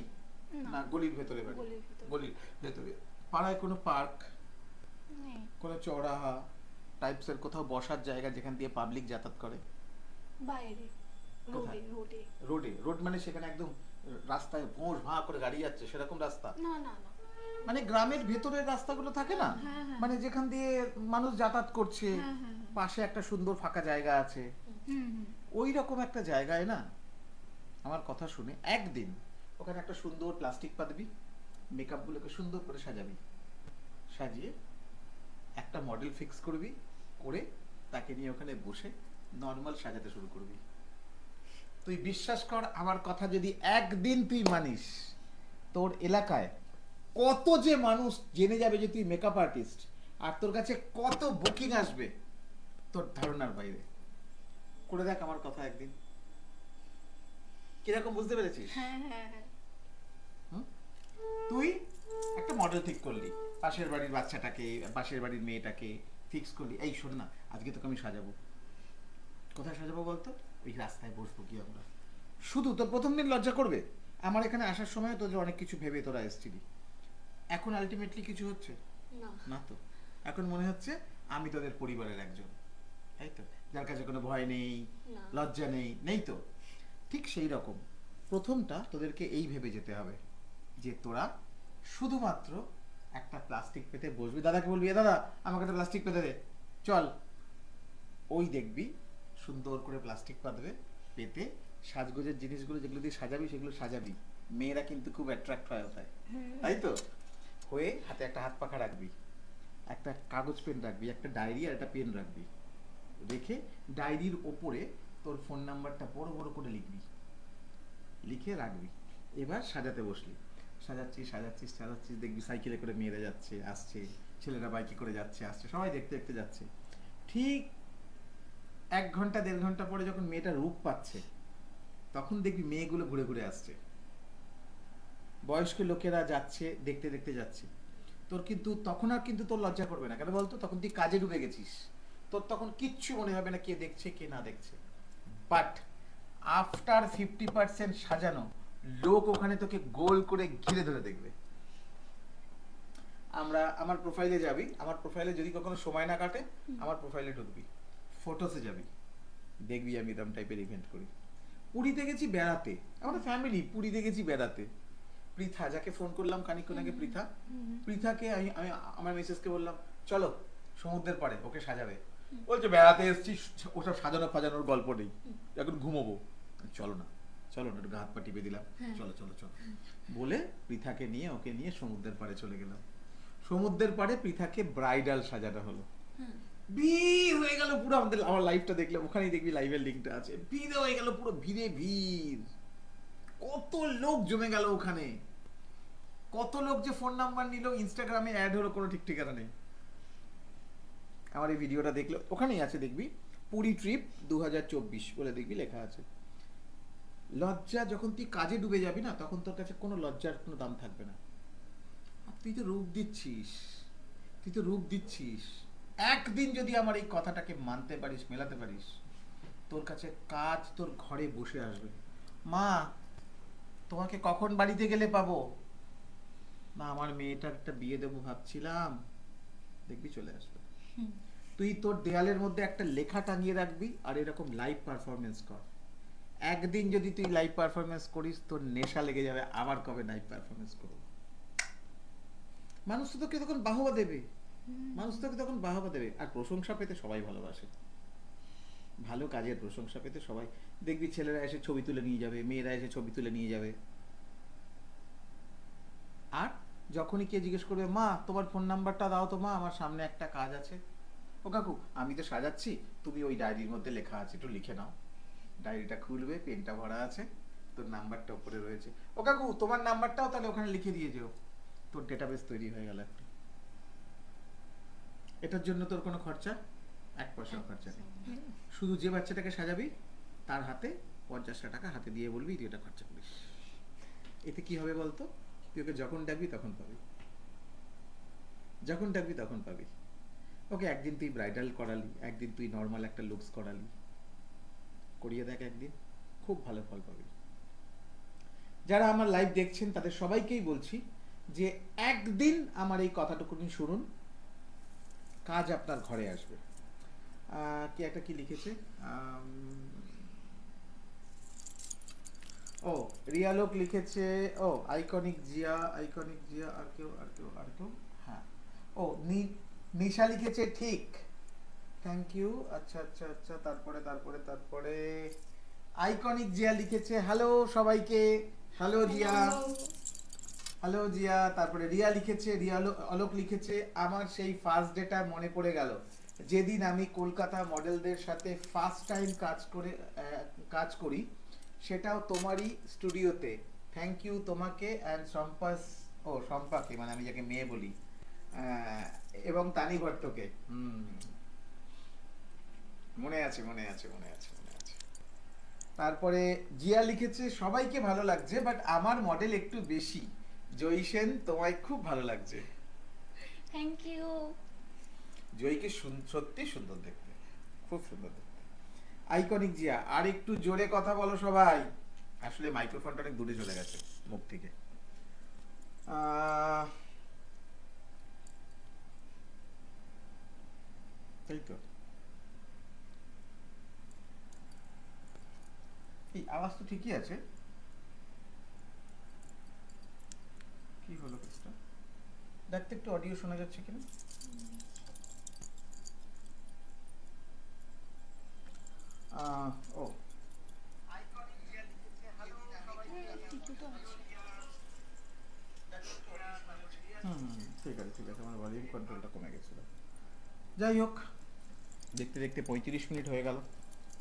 D: না গলির ভেতরে বাড়ি?
C: গলির ভিতরে।
D: গলির ভেতরে। পাড়ায় কোনো পার্ক,
C: নেই।
D: কোনো চৌরাহা টাইপসের কোথাও বসার জায়গা যেখান দিয়ে পাবলিক যাতায়াত করে?
C: বাইরে
D: কোথায়?
C: রোডে।
D: রোডে? রোড মানে সেখানে একদম রাস্তায় ভোঁস ভাঁ করে গাড়ি যাচ্ছে সেরকম রাস্তা?
C: না না না।
D: মানে গ্রামের ভেতরের রাস্তাগুলো থাকে না,
C: হ্যাঁ, হ্যাঁ।
D: মানে যেখান দিয়ে মানুষ যাতায়াত করছে,
C: হ্যাঁ, হ্যাঁ, হ্যাঁ।
D: পাশে একটা সুন্দর ফাঁকা জায়গা আছে,
C: হুম হুম।
D: ওই রকম একটা জায়গায় না, আমার কথা শুনে একদিন ওখানে একটা সুন্দর প্লাস্টিক পাতবি, মেকআপ গুলোকে সুন্দর করে সাজাবি, সাজিয়ে একটা মডেল ফিক্স করবি, করে তাকে নিয়ে ওখানে বসে নর্মাল সাজাতে শুরু করবি। তুই বিশ্বাস কর, আমার কথা যদি একদিন তুই মানিস, তোর এলাকায় কত যে মানুষ জেনে যাবে যে তুই মেকআপ আর্টিস্ট, আর তোর কাছে কত বুকিং আসবে তোর ধারণার বাইরে। করে দেখ আমার কথা একদিন, কিরকম বুঝতে পেরেছিস?
C: হ্যাঁ হ্যাঁ হ্যাঁ।
D: হুম? তুই একটা মডেল ঠিক করলি, পাশের বাড়ির বাচ্চাটাকে, পাশের বাড়ির মেয়েটাকে ফিক্স করলি, এই শোন না আজকে তোকে আমি সাজাবো। কোথায় সাজাবো বলতো? ওই রাস্তায় বসবো কি আমরা। শুধু তোর প্রথম দিন লজ্জা করবে, আমার এখানে আসার সময় তোদের অনেক কিছু ভেবে তোরা এসেছিলি, এখন আলটিমেটলি কিছু হচ্ছে
B: না
D: না তো? এখন মনে হচ্ছে আমি তোদের পরিবারের একজন, তাই তো? যার কাছে কোনো ভয় নেই,
B: না।
D: লজ্জা নেই, নেই তো? ঠিক সেই রকম প্রথমটা তোদেরকে এই ভেবে যেতে হবে যে তোরা শুধুমাত্র একটা প্লাস্টিক পেতে বসবি, দাদাকে বলবি, এ দাদা আমাকে একটা প্লাস্টিক পেতে দে, চল। ওই দেখবি সুন্দর করে প্লাস্টিক পাতবে, পেতে সাজগোজের জিনিসগুলো যেগুলো দিয়ে সাজাবি সেগুলো সাজাবি। মেয়েরা কিন্তু খুব অ্যাট্রাক্ট হয় ওটায়, তাই তো? হয়ে হাতে একটা হাত পাখা রাখবি, একটা কাগজ পেন রাখবি, একটা ডায়েরি আর একটা পেন রাখবি, রেখে ডায়েরির ওপরে তোর ফোন নাম্বারটা বড় বড় করে লিখবি, লিখে রাখবি। এবার সাজাতে বসলি, সাজাচ্ছিস সাজাচ্ছিস সাজাচ্ছিস, দেখবি সাইকেলে করে মেয়েরা যাচ্ছে আসছে, ছেলেরা বাইকে করে যাচ্ছে আসছে, সবাই দেখতে দেখতে যাচ্ছে। ঠিক 1 ঘন্টা 1.5 ঘন্টা পরে যখন মেয়েটা রূপ পাচ্ছে, তখন দেখবি মেয়েগুলো ঘুরে ঘুরে আসছে, বয়স্ক লোকেরা যাচ্ছে, দেখতে দেখতে যাচ্ছে। তোর কিন্তু তখন আর কিন্তু তোর লজ্জা করবে না, কেন বলতো? তখন তুই কাজে ডুবে গেছিস, তোর তখন কিচ্ছু মনে হবে না কে দেখছে কে না দেখছে। বাট আফটার 50% সাজানো, লোক ওখানে তোকে গোল করে ঘিরে ধরে দেখবে। আমার প্রোফাইলে যাবি, আমার প্রোফাইলে যদি কখনো সময় না কাটে, আমার প্রোফাইলে ঢুকবি, ফটোসে যাবি, দেখবি আমি এরকম টাইপের ইভেন্ট করি। পুরীতে গেছি বেড়াতে, আমাদের ফ্যামিলি পুরীতে গেছি বেড়াতে। পৃথা, যাকে ফোন করলাম খানিকক্ষণ আগে, পৃথা, পৃথাকে আমি আমি আমার মিসেসকে বললাম চলো সমুদ্রের পাড়ে, ওকে সাজাবে। বলছে বেড়াতে এসেছি, ওসব সাজানো ফাজানোর গল্প নেই, এখন ঘুমোবো। চলো না চলো না, একটু হাত পা টিপে দিলাম, চলো চলো চলো বলে পৃথাকে নিয়ে ওকে নিয়ে সমুদ্রের পাড়ে চলে গেলাম। সমুদ্রের পাড়ে পৃথাকে ব্রাইডাল সাজানো হলো, ভিড় হয়ে গেল পুরো। আমার লাইভটা দেখলে ওখানেই দেখবি, লাইভের লিঙ্কটা আছে। ভিড় হয়ে গেল পুরো, ভিড়ে ভিড়, কত লোক জমে গেল ওখানে, কত লোক যে ফোন নাম্বার নিল, ইনস্টাগ্রামে অ্যাড হলো, কোনো ঠিক ঠিকানা নেই। আমার এই ভিডিওটা দেখলে ওখানেই আছে, দেখবি পুরী ট্রিপ 2024 বলে দেখবি লেখা আছে। লজ্জা, যখন তুই কাজে ডুবে যাবি না, তখন তোর কাছে কোনো লজ্জার কোনো দাম থাকবে না। আর তুই তো রূপ দিচ্ছিস, তুই তো রূপ দিচ্ছিস। একদিন যদি আমার এই কথাটাকে মানতে পারিস, মেলাতে পারিস, তোর কাছে কাজ তোর ঘরে বসে আসবে। মা তোমাকে কখন বাড়িতে গেলে পাবো? না আমার মেয়েটার একটা বিয়ে দেবো ভাবছিলাম, দেখবি চলে আসবে। তুই তোর দেয়ালের মধ্যে একটা লেখা টাঙিয়ে রাখবি, আর এরকম লাইভ পারফরমেন্স কর। একদিন যদি তুই লাইভ পারফরমেন্স করিস, তোর নেশা লেগে যাবে, আবার কবে লাইভ পারফরমেন্স করবো। মানুষ তো তোকে তখন বাহবা দেবে, মানুষ তোকে তখন বাহবা দেবে। আর প্রশংসা পেতে সবাই ভালোবাসে, ভালো কাজের প্রশংসা পেতে সবাই। দেখবি ছেলেরা এসে ছবি তুলে নিয়ে যাবে, মেয়েরা এসে ছবি তুলে নিয়ে যাবে। আর যখনই কে জিজ্ঞেস করবে, মা তোমার ফোন নাম্বারটা দাও তো মা, আমার সামনে একটা কাজ আছে। ও কাকু আমি তো সাজাচ্ছি, তুমি ওই ডায়েরির মধ্যে লেখা আছে একটু লিখে নাও। ডায়েরিটা খুলবে, পেনটা ভরা আছে, তোর নাম্বারটা উপরে রয়েছে। ও কাকু তোমার নাম্বারটাও তাহলে ওখানে লিখে দিয়ে যেও। তোর ডেটাবেস তৈরি হয়ে গেল একটা। এটার জন্য তোর কোনো খরচা এক পয়সাও খরচা নেই। শুধু যে বাচ্চাটাকে সাজাবি তার হাতে 50টা টাকা হাতে দিয়ে বলবি তুই এটা খরচা করিস। এতে কি হবে বলতো, তুই ওকে যখন ডাকবি তখন পাবি, যখন ডাকবি তখন পাবি। ওকে একদিন তুই ব্রাইডাল করালি, একদিন তুই নর্মাল একটা লুকস করালি, করিয়ে দেখ একদিন, খুব ভালো ফল পাবি। যারা আমার লাইভ দেখছেন তাদের সবাইকেই বলছি যে একদিন আমার এই কথাটুকুনি শুনুন, কাজ আপনার ঘরে আসবে। কি একটা কি লিখেছে, ও রিয়ালোক লিখেছে, ও আইকনিক জিয়া, আইকনিক জিয়া, আর কেউ আর কেউ আর কেউ, হ্যাঁ ও নিশা লিখেছে ঠিক, থ্যাংক ইউ। আচ্ছা আচ্ছা আচ্ছা, তারপরে তারপরে তারপরে আইকনিক জিয়া লিখেছে হ্যালো সবাইকে, হ্যালো জিয়া, হ্যালো জিয়া। তারপরে রিয়া লিখেছে, রিয়া অলোক লিখেছে আমার সেই ফার্স্ট ডেটা মনে পড়ে গেল, যেদিন আমি কলকাতা মডেলদের সাথে ফার্স্ট টাইম কাজ করি, সেটাও তোমারই স্টুডিওতে। থ্যাংক ইউ তোমাকে অ্যান্ড সম্পাস, ও সম্পাকে মানে আমি যাকে মেয়ে বলি, এবং তানি ভট্টকে। মনে আছে মনে আছে মনে আছে মনে আছে। তারপরে জিয়া লিখেছে সবাইকে ভালো লাগছে বাট আমার মডেল একটু বেশি, জয়ী সেন তোমায় খুব ভালো লাগছে।
B: Thank you.
D: জয়ীকে সত্যি সুন্দর দেখতে, খুব সুন্দর দেখতে। আইকনিক জিয়া আর একটু জোরে কথা বলো সবাই, আসলে মাইক্রোফোনটা অনেক দূরে চলে গেছে মুখ থেকে। তাই তো, এই আওয়াজ তো ঠিকই আছে, কি হলো কেসটা দেখতে, একটু অডিও শোনা যাচ্ছে কিনা। ও ঠিক আছে ঠিক আছে, আমার ভলিউম কন্ট্রোলটা কমে গেছিল। যাই হোক, দেখতে দেখতে 35 মিনিট হয়ে গেল।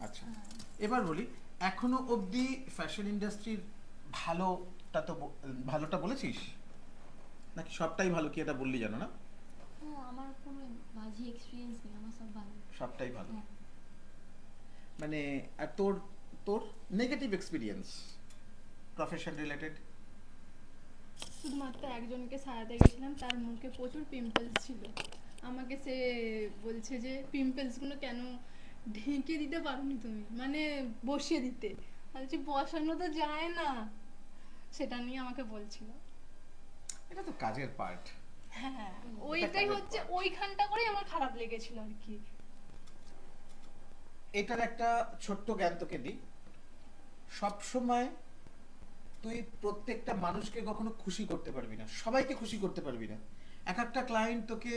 D: আচ্ছা এবার বলি, এখনো অবধি ফ্যাশন ইন্ডাস্ট্রির ভালোটা বলেছিস নাকি সবটাই ভালো, কি এটা বললি জানো না?
B: আমার কোনো বাজে এক্সপিরিয়েন্স নেই, আমার সব ভালো।
D: সবটাই ভালো
B: হ্যাঁ।
D: মানে, আর তোর তোর নেগেটিভ এক্সপিরিয়েন্স প্রফেশন রিলেটেড?
C: শুধুমাত্র একজনকে সারাতে গেছিলাম, তার মুখে প্রচুর পিম্পলস ছিল। আমাকে সে বলছে যে পিম্পলসগুলো কেন ঢেকে দিতে পারোনি তুমি, মানে বসিয়ে দিতে। বলছি বসানো তো যায় না, সেটা নিয়ে আমাকে বলছিল।
D: এটা তো কাজের পার্ট।
C: হ্যাঁ, ওইটাই হচ্ছে, ওইখানটা করেই আমার খারাপ লেগেছিল আর কি।
D: এটার একটা ছোট্ট জ্ঞান তোকে দিই, সবসময় তুই প্রত্যেকটা মানুষকে কখনো খুশি করতে পারবি না, সবাইকে খুশি করতে পারবি না। এক একটা ক্লায়েন্ট তোকে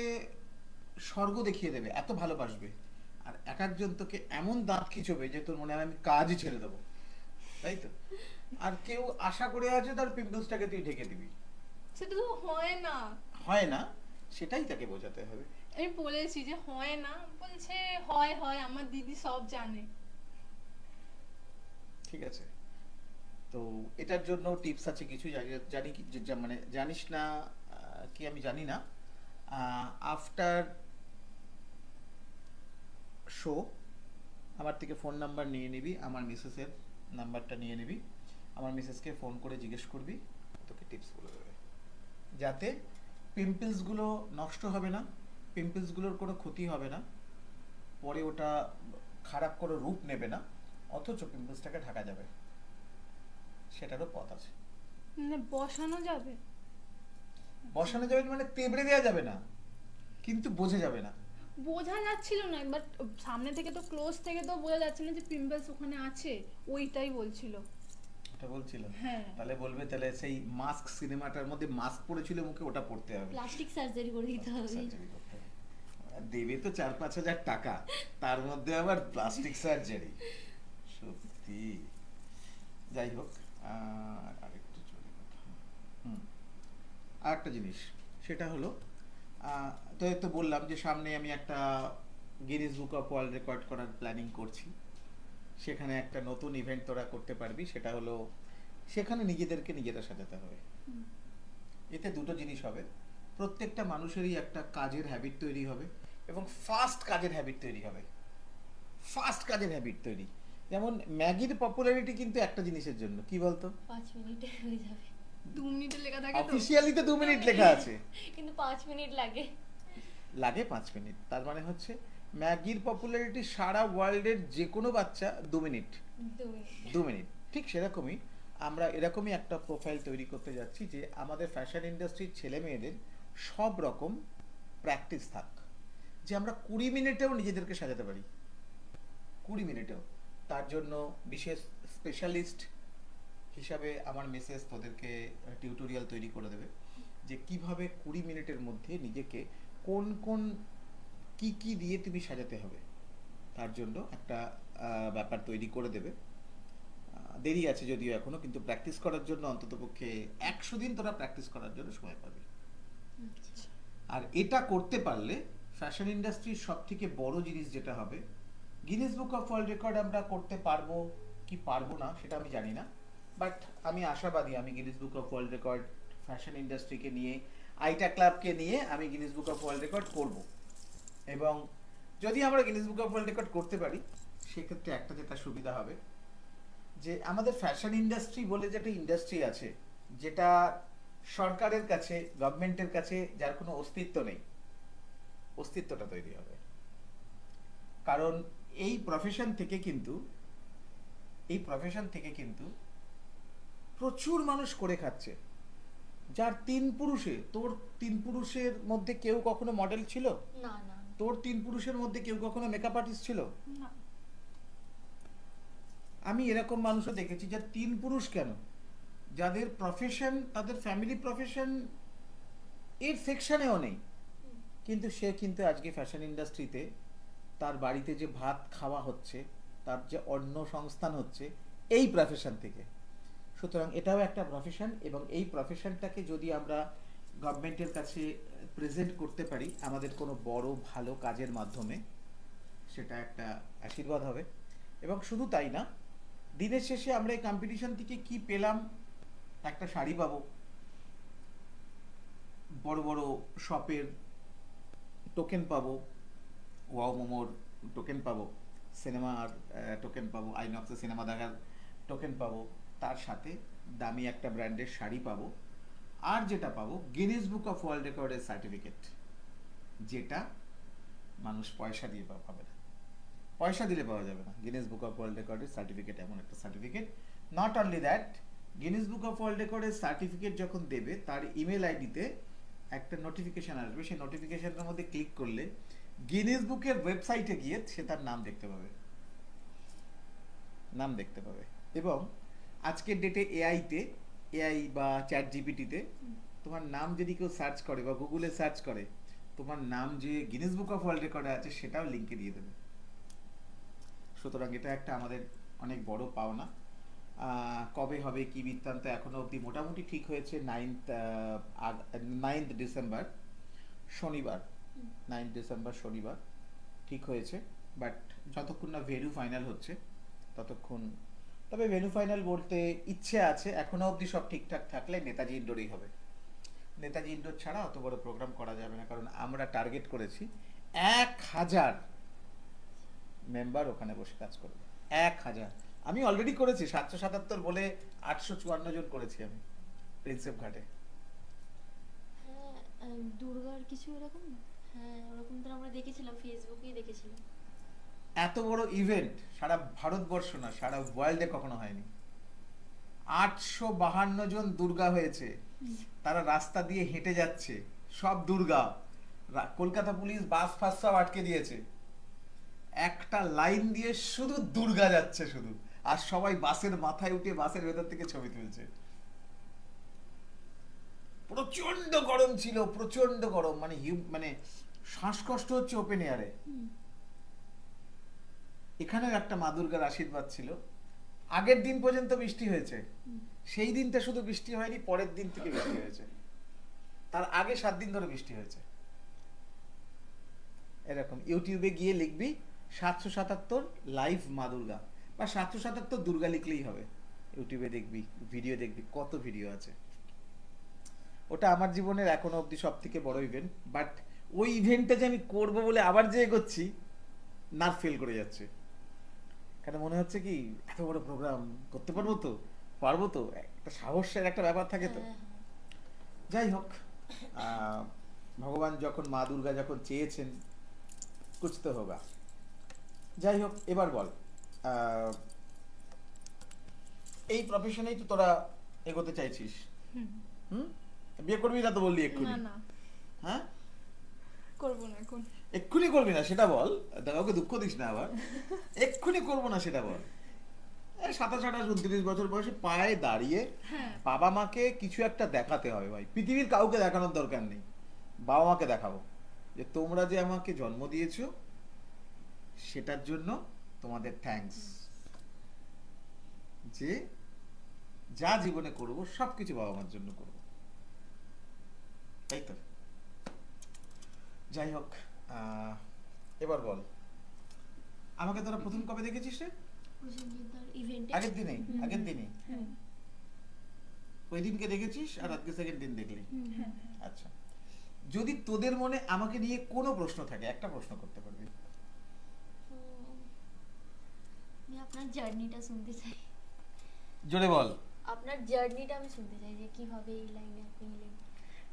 D: স্বর্গ দেখিয়ে দেবে, এত ভালোবাসবে, আর এক একজন তোকে এমন দাঁত খিচবে যে তোর মনে হয় আমি কাজই ছেড়ে দেবো, তাই তো? আর কেউ আশা করে আছে তার পিম্পলসটাকে তুই ঢেকে দিবি,
C: সেটা তো হয় না।
D: হয় না, সেটাই তাকে বোঝাতে হবে।
C: আমি বলেছি যে হয় না, বলছে হয় হয়, আমার দিদি সব জানে।
D: ঠিক আছে, তো এটার জন্য টিপস আছে কিছু, জানি কি মানে জানিস না কি আমি জানি না। আফটার শো আমার থেকে ফোন নাম্বার নিয়ে নিবি, আমার মিসেসের নাম্বারটা নিয়ে নিবি, আমার মিসেসকে ফোন করে জিজ্ঞেস করবি, তোকে টিপস বলে দেবে, যাতে পিম্পলসগুলো নষ্ট হবে না, পিম্পলসগুলোর কোনো ক্ষতি হবে না, পরে ওটা খারাপ কোনো রূপ নেবে না, অথচ পিম্পলসটাকে ঢাকা যাবে, সেটারও পথ আছে।
C: মানে বসানো যাবে?
D: বসানো যাবে মানে তেবড়ে দেওয়া যাবে না, কিন্তু বোঝা যাবে না।
C: বোঝা যাচ্ছিল না, বাট সামনে থেকে তো, ক্লোজ থেকে তো বোঝা যাচ্ছে না যে পিম্পলস ওখানে আছে, ওইটাই বলছিল।
D: এটা বলছিল?
C: হ্যাঁ।
D: তাহলে বলবে তাহলে সেই মাস্ক সিনেমাটার মধ্যে মাস্ক পরেছিল মুখে, ওটা পড়তে হবে,
B: প্লাস্টিক সার্জারি করে দিতে হবে।
D: সার্জারি করতে হবে। আর দেবে তো 4-5 হাজার টাকা, তার মধ্যে আবার প্লাস্টিক সার্জারি, সত্যি। যাই হোক, আরেকটু চলে কথা। আরেকটা জিনিস, সেটা হলো তো বললাম যে সামনে আমি একটা Guinness book of world record করার প্ল্যানিং করছি, সেখানে একটা নতুন ইভেন্ট তোরা করতে পারবি, সেটা হলো সেখানে নিজেদেরকে নিজেরা সাজাতে হবে। এতে দুটো জিনিস হবে, প্রত্যেকটা মানুষেরই একটা কাজের হ্যাবিট তৈরি হবে এবং ফাস্ট কাজের হ্যাবিট তৈরি হবে। ফাস্ট কাজের হ্যাবিট তৈরি। যেমন ম্যাগির পপুলারিটি কিন্তু একটা জিনিসের জন্য, কি বলতো?
B: 5 মিনিটে হয়ে যাবে,
C: 2 মিনিটে লেখা থাকে তো।
D: অফিসিয়ালি তো 2 মিনিট লেখা আছে,
B: কিন্তু 5 মিনিট লাগে।
D: লাগে 5 মিনিট। তার মানে হচ্ছে ম্যাগির পপুলারিটি সারা ওয়ার্ল্ডের যে কোনো বাচ্চা 2 মিনিট,
B: 2 মিনিট।
D: 2 মিনিট। ঠিক সেরকমই আমরা এরকমই একটা প্রোফাইল তৈরি করতে যাচ্ছি যে আমাদের ফ্যাশন ইন্ডাস্ট্রির ছেলে মেয়েদের সব রকম প্র্যাকটিস থাক, যে আমরা 20 মিনিটেও নিজেদেরকে সাজাতে পারি, 20 মিনিটেও। তার জন্য বিশেষ স্পেশালিস্ট হিসাবে আমার মেসেজ তোদেরকে টিউটোরিয়াল তৈরি করে দেবে যে কিভাবে 20 মিনিটের মধ্যে নিজেকে কোন কোন কি কি দিয়ে তুমি সাজাতে হবে, তার জন্য একটা ব্যাপার তৈরি করে দেবে। দেরি আছে যদিও এখনো, কিন্তু প্র্যাকটিস করার জন্য অন্ততপক্ষে 100 দিন তোরা প্র্যাকটিস করার জন্য সময় পাবি।
B: আচ্ছা।
D: আর এটা করতে পারলে ফ্যাশন ইন্ডাস্ট্রির সব থেকে বড় জিনিস যেটা হবে, Guinness book of world record আমরা করতে পারবো কি পারবো না সেটা আমি জানি না, বাট আমি আশাবাদী আমি Guinness book of world record fashion ইন্ডাস্ট্রিকে নিয়ে, আইটা ক্লাবকে নিয়ে আমি Guinness book of world record করব। এবং যদি আমরা Guinness book of world record করতে পারি সেক্ষেত্রে একটা যেটা সুবিধা হবে, যে আমাদের ফ্যাশন ইন্ডাস্ট্রি বলে যেটা ইন্ডাস্ট্রি আছে, যেটা সরকারের কাছে, গভর্নমেন্টের কাছে যার কোনো অস্তিত্ব নেই, অস্তিত্বটা তৈরি হবে। কারণ এই প্রফেশন থেকে কিন্তু প্রচুর মানুষ করে খাচ্ছে, যার 3 পুরুষে, তোর 3 পুরুষের মধ্যে কেউ কখনো মডেল ছিল?
B: না না।
D: তোর 3 পুরুষের মধ্যে কেউ কখনো মেকআপ আর্টিস্ট ছিল?
C: না।
D: আমি এরকম মানুষও দেখেছি যার 3 পুরুষ কেন, যাদের প্রফেশন, তাদের ফ্যামিলি প্রফেশন এর সেকশনেও নেই, কিন্তু সে কিন্তু আজকে ফ্যাশন ইন্ডাস্ট্রিতে তার বাড়িতে যে ভাত খাওয়া হচ্ছে, তার যে অন্ন সংস্থান হচ্ছে এই প্রফেশন থেকে। সুতরাং এটাও একটা প্রফেশন, এবং এই প্রফেশনটাকে যদি আমরা গভর্নমেন্টের কাছে প্রেজেন্ট করতে পারি আমাদের কোনো বড় ভালো কাজের মাধ্যমে, সেটা একটা আশীর্বাদ হবে। এবং শুধু তাই না, দিনের শেষে আমরা এই কম্পিটিশন থেকে কি পেলাম? একটা শাড়ি পাবো, বড় বড় শপের টোকেন পাবো, ওয়াও মোমোর টোকেন পাবো, সিনেমার টোকেন পাবো, আইনক্সে সিনেমা দেখার টোকেন পাবো, তার সাথে দামি একটা ব্র্যান্ডের শাড়ি পাবো, আর যেটা পাবো গিনেস বুক অফ ওয়ার্ল্ড রেকর্ডের সার্টিফিকেট, যেটা মানুষ পয়সা দিয়ে পাবে না, পয়সা দিলে পাওয়া যাবে না। গিনেস বুক অফ ওয়ার্ল্ড রেকর্ডের সার্টিফিকেট এমন একটা certificate, not only that, Guinness book of world রেকর্ডের সার্টিফিকেট যখন দেবে তার ইমেল আইডিতে একটা নোটিফিকেশন আসবে, সেই নোটিফিকেশনের মধ্যে ক্লিক করলে গিনেস বুকের ওয়েবসাইটে গিয়ে সে তার নাম দেখতে পাবে, নাম দেখতে পাবে। এবং আজকের ডেটে এআই বা চ্যাট জিপিটিতে তোমার নাম যদি কেউ সার্চ করে বা গুগলে সার্চ করে, তোমার নাম যে গিনেস বুক অফ ওয়ার্ল্ড রেকর্ডে আছে সেটাও লিঙ্কে দিয়ে দেবে। সুতরাং এটা একটা আমাদের অনেক বড় পাওনা। কবে হবে কি বৃত্তান্ত এখনো অবধি মোটামুটি ঠিক হয়েছে, 9th ডিসেম্বর শনিবার, 9th ডিসেম্বর শনিবার ঠিক হয়েছে। বাট যতক্ষণ না ভেন্যু ফাইনাল হচ্ছে ততক্ষণ, তবে ভেন্যু ফাইনাল বলতে ইচ্ছে আছে এখনো অবধি সব ঠিকঠাক থাকলে নেতাজি ইন্ডোরেই হবে। নেতাজি ইন্ডোর ছাড়া অত বড় প্রোগ্রাম করা যাবে না, কারণ আমরা টার্গেট করেছি 1000 মেম্বার ওখানে বসে কাজ করবে। 1000 আমি অলরেডি করেছি, 777 বলে 854 জন করেছি আমি প্রিন্সেপ ঘাটে।
B: হ্যাঁ, দুর্গার কিছু এরকম, হ্যাঁ ওরকম তো আমরা দেখেছিলাম, ফেসবুকেই দেখেছিলাম।
D: এত বড় ইভেন্ট সারা ভারতবর্ষ না, সারা ওয়ার্ল্ডে কখনো হয়নি। 852 জন দুর্গা হয়েছে, তারা রাস্তা দিয়ে হেঁটে যাচ্ছে, সব দুর্গা। কলকাতা পুলিশ বাস ফাস সব আটকে দিয়েছে, একটা লাইন দিয়ে শুধু দুর্গা যাচ্ছে শুধু, আর সবাই বাসের মাথায় উঠে বাসের ভেতর থেকে ছবি তুলছে। প্রচন্ড গরম ছিল, প্রচন্ড গরম, মানে শ্বাসকষ্ট হচ্ছে ওপেন এয়ারে। এখানের একটা মা দুর্গার আশীর্বাদ ছিল। আগের দিন পর্যন্ত বৃষ্টি হয়েছে, সেই দিনটা শুধু বৃষ্টি হয়নি, পরের দিন থেকে বৃষ্টি হয়েছে, তার আগে 7 দিন ধরে বৃষ্টি হয়েছে। এরকম ইউটিউবে গিয়ে লিখবি 777 লাইভ মা দুর্গা বা 777 দুর্গা লিখলেই হবে, ইউটিউবে দেখবি, ভিডিও দেখবি, কত ভিডিও আছে। ওটা আমার জীবনের এখনো অবধি সব থেকে বড় ইভেন্ট। বাট ওই ইভেন্টটা যে আমি করবো বলে আবার যে এগোচ্ছি, নার্ভ ফেল করে যাচ্ছে। কেন মনে হচ্ছে কি এত বড় প্রোগ্রাম করতে পারবো তো, একটা সাহসের একটা ব্যাপার থাকে তো।
B: হ্যাঁ,
D: যাই হোক, ভগবান যখন, মা দুর্গা যখন চেয়েছেন, কুছ তো হোগা। যাই হোক, এবার বল, আহ, এই প্রফেশনেই তো তোরা এগোতে চাইছিস,
C: হুম।
D: হুম? বিয়ে করবি না তো বললি এক্ষুনি?
C: না না,
D: হ্যাঁ,
C: করবো না এখন।
D: এক্ষুনি করবি না সেটা বল, কাউকে দুঃখ দিস না আবার। এক্ষুনি করবো না সেটা বল। 27-28-29 বছর বয়সে পায়ে দাঁড়িয়ে
C: হ্যাঁ।
D: বাবা মাকে কিছু একটা দেখাতে হবে ভাই, পৃথিবীর কাউকে দেখানোর দরকার নেই, বাবা মাকে দেখাবো যে তোমরা যে আমাকে জন্ম দিয়েছো সেটার জন্য তোমাদের থ্যাঙ্কস, যে যা জীবনে করব সবকিছু বাবা মার জন্য করব, তাই তো? যাই হোক, এবার বল, আমাকে তোরা প্রথম কবে দেখেছিস রে?
B: প্রসেনজিৎদার ইভেন্টে
D: আগের দিনই
C: হ্যাঁ।
D: ওই দিনকে দেখেছিস আর আজকে সেকেন্ড দিন দেখলি?
C: হ্যাঁ।
D: আচ্ছা, যদি তোদের মনে আমাকে নিয়ে কোনো প্রশ্ন থাকে, একটা প্রশ্ন করতে পারবি।
B: আমি আপনার জার্নিটা শুনতে চাই,
D: জোরে বল।
B: আপনার জার্নিটা আমি শুনতে চাই যে কিভাবে এই লাইনে আপনি এলেন।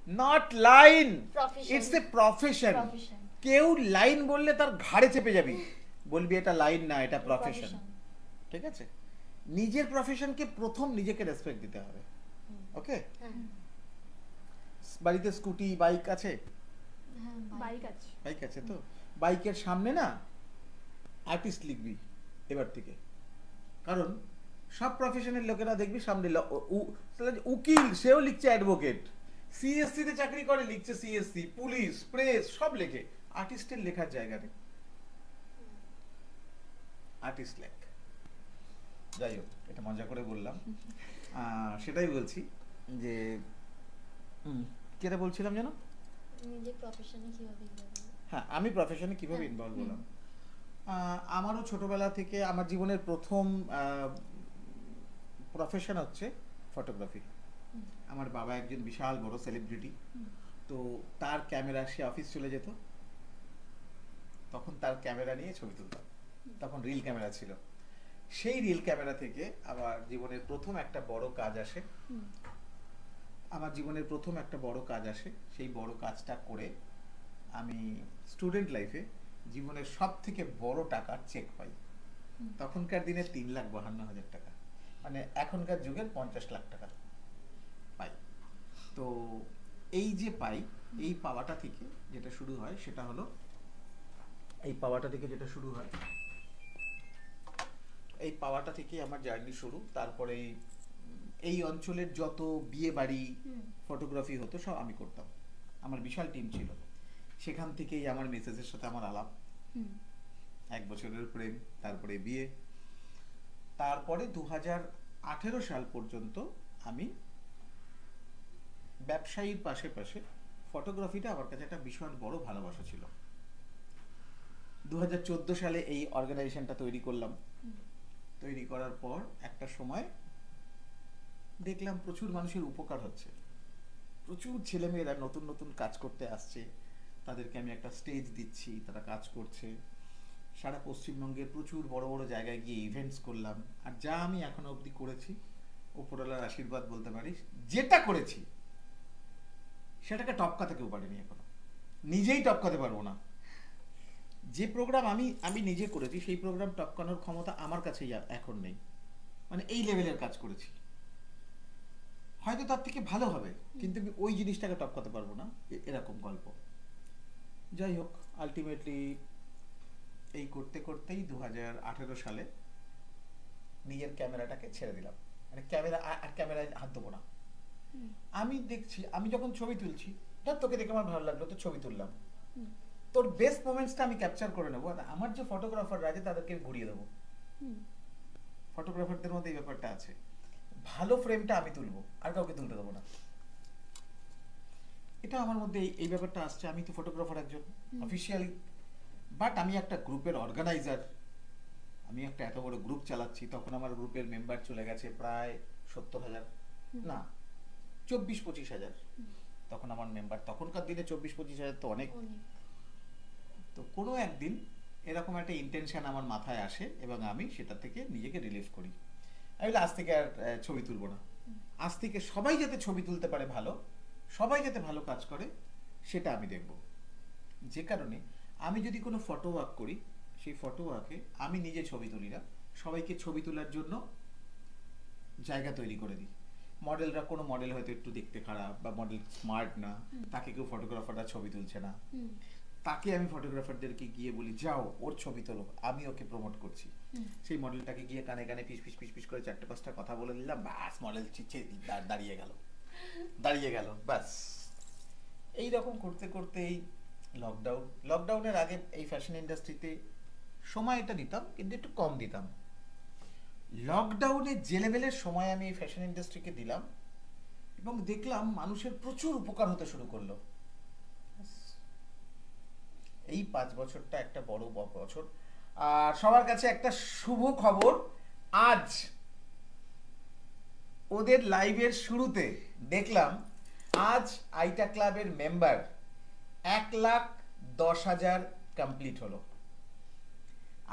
D: Not line,
B: Profession.
D: It's a profession.
B: Profession.
D: কেউ লাইন বললে তার ঘাড়ে চেপে যাবি, বলবি এটা লাইন না, এটা প্রফেশন।
B: Profession.
D: ঠিক আছে, নিজের প্রফেশনকে প্রথম নিজেকে রেসপেক্ট দিতে হবে। ওকে,
B: হ্যাঁ,
D: বাড়িতে স্কুটি বাইক আছে?
B: হ্যাঁ,
C: বাইক আছে।
D: বাইক আছে তো, বাইকের সামনে না আর্টিস্ট লিখবি এবার থেকে, কারণ সব প্রফেশনের লোকেরা দেখবি সামনে উকিল সেও লিখছে অ্যাডভোকেট, সিএসসি তে চাকরি করে লিখছে সিএসসি, পুলিশ, প্রেস সব লেখে, আর্টিস্টের লেখার জায়গা নেই, আর্টিস্ট লেখ। যাই হোক, এটা মজা করে বললাম, সেটাই বলছি যে কেটা বলছিলাম যেন,
B: নিজের প্রফেশনে কিভাবে এগোবেন।
D: হ্যাঁ, আমি প্রফেশনে কিভাবে
B: হ্যাঁ,
D: ইনভলভ হলাম। আমারও ছোটবেলা থেকে আমার জীবনের প্রথম প্রফেশন হচ্ছে ফটোগ্রাফি। আমার বাবা একজন বিশাল বড় সেলিব্রিটি, তো তার ক্যামেরা, সে অফিস চলে যেত, তখন তার ক্যামেরা নিয়ে ছবি তুলতাম, তখন রিল ক্যামেরা ছিল। সেই রিল ক্যামেরা থেকে আমার জীবনের প্রথম একটা বড় কাজ আসে, সেই বড় কাজটা করে আমি স্টুডেন্ট লাইফে জীবনের সব থেকে বড় টাকার চেক পাই। তখনকার দিনে 3,52,000 টাকা, মানে এখনকার যুগের 50 লাখ টাকা পাই। তো এই যে পাই, এই পাওয়াটা থেকে যেটা শুরু হয় সেটা হলো, এই পাওয়াটা থেকে আমার জার্নি শুরু। তারপরে এই অঞ্চলের যত বিয়ে বাড়ি ফটোগ্রাফি হতো সব আমি করতাম, আমার বিশাল টিম ছিল। সেখান থেকেই আমার মেসেজের সাথে আমার আলাপ, 1 বছরের প্রেম, তারপরে বিয়ে। তারপরে 2018 সাল পর্যন্ত আমি ব্যবসায়ীর পাশে ফটোগ্রাফিটা আমার কাছে একটা ভীষণ বড় ভালোবাসা ছিল। 2014 সালে এই অর্গানাইজেশনটা তৈরি করলাম। তৈরি করার পর একটা সময় দেখলাম প্রচুর মানুষের উপকার হচ্ছে, প্রচুর ছেলেমেয়েরা নতুন নতুন কাজ করতে আসছে, তাদেরকে আমি একটা স্টেজ দিচ্ছি, তারা কাজ করছে। সারা পশ্চিমবঙ্গের প্রচুর বড় বড় জায়গায় গিয়ে ইভেন্টস করলাম। আর যা আমি এখনো অবধি করেছি, উপরওয়ালার আশীর্বাদ বলতে পারিস, যেটা করেছি সেটাকে টপকাতে কেউ পারেনি এখনো, নিজেই টপকাতে পারবো না। যে প্রোগ্রাম আমি নিজে করেছি সেই প্রোগ্রাম টপকানোর ক্ষমতা আমার কাছেই এখন নেই, মানে এই লেভেলের কাজ করেছি। হয়তো তার থেকে ভালো হবে, কিন্তু আমি ওই জিনিসটাকে টপকাতে পারবো না, এরকম গল্প। যাই হোক, আলটিমেটলি এই করতে করতেই 2018 সালে নিজের ক্যামেরাটাকে ছেড়ে দিলাম, মানে ক্যামেরায় হাত দেবো না। আমি দেখছি, আমি যখন ছবি তুলছি, ধর তোকে দেখে আমার ভালো লাগলো তো ছবি তুললাম, তোর বেস্ট মোমেন্টসটা আমি ক্যাপচার করে নেবো, আর আমার যে ফটোগ্রাফাররা আছে তাদেরকে ঘুরিয়ে দেবো। ফটোগ্রাফারদের মধ্যে এই ব্যাপারটা আছে, ভালো ফ্রেমটা আমি তুলবো, আর কাউকে তুলতে দেবো না। এটা আমার মধ্যে এই ব্যাপারটা আসছে। আমি তো ফটোগ্রাফার একজন অফিসিয়ালি, বাট আমি একটা গ্রুপের অর্গানাইজার, আমি একটা এত বড় গ্রুপ চালাচ্ছি। তখন আমার গ্রুপের মেম্বার চলে গেছে প্রায় 70,000, না 24-25,000 তখন আমার মেম্বার। তখনকার দিনে 24-25,000 তো অনেক। তো কোনো একদিন এরকম একটা ইন্টেনশন আমার মাথায় আসে এবং আমি সেটা থেকে নিজেকে রিলিভ করি। আমি বলি, আজ থেকে আর ছবি তুলবো না। আজ থেকে সবাই যাতে ছবি তুলতে পারে ভালো, সবাই যাতে ভালো কাজ করে, সেটা আমি দেখব। যে কারণে আমি যদি কোনো ফটো ওয়ার্ক করি, সেই ফটো ওয়ার্কে আমি নিজে ছবি তুলি না, সবাইকে ছবি তোলার জন্য জায়গা তৈরি করে দিই। মডেলরা, কোনো মডেল হয়তো একটু দেখতে খারাপ বা মডেল স্মার্ট না, তাকে কেউ ফটোগ্রাফাররা ছবি তুলছে না, তাকে আমি ফটোগ্রাফারদেরকে গিয়ে বলি, যাও ওর ছবি তোলো, আমি ওকে প্রমোট করছি। সেই মডেলটাকে গিয়ে কানে কানে পিস পিস পিস পিস করে 4-5টা কথা বলে দিলাম, ব্যাস মডেল চিচ্ছে দাঁড়িয়ে গেল ব্যাস। এইরকম করতে করতে এই লকডাউনের আগে এই ফ্যাশন ইন্ডাস্ট্রিতে সময়টা দিতাম, কিন্তু একটু কম দিতাম। লকডাউনে যে লেভেলের সময় আমি এই ফ্যাশন ইন্ডাস্ট্রিকে দিলাম এবং দেখলাম মানুষের প্রচুর উপকার হতে শুরু করলো। এই 5 বছরটা একটা বড় বছর। আর সবার কাছে একটা শুভ খবর, আজ ওদের লাইভের শুরুতে দেখলাম আজ আইটা ক্লাবের মেম্বার 1,10,000 কমপ্লিট হলো।